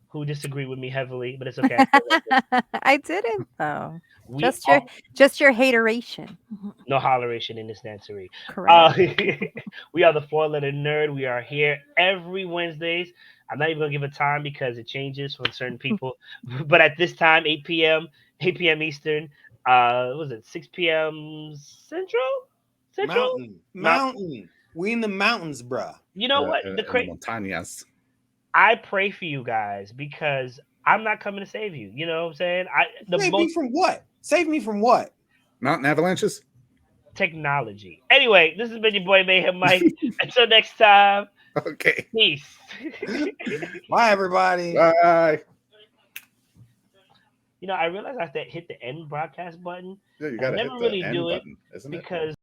who disagreed with me heavily, but it's okay. I still love it. I didn't though. We Just your all just your hateration. no holleration in this dancery. Correct. We are the Four Letter Nerd. We are here every Wednesdays. I'm not even gonna give a time because it changes for certain people. But at this time, 8 p.m., 8 p.m. Eastern. What was it 6 p.m. Central? Central? Not. Mountain. We in the mountains, bruh. You know what? In the montañas. I pray for you guys because I'm not coming to save you. You know what I'm saying? The Save me most from what? Save me from what? Mountain avalanches. technology. Anyway, this has been your boy Mayhem Mike. Until next time. Okay. Peace. Bye, everybody. Bye. I realized I have to hit the end broadcast button. Yeah, you I got to never hit the really end do it button, isn't it? because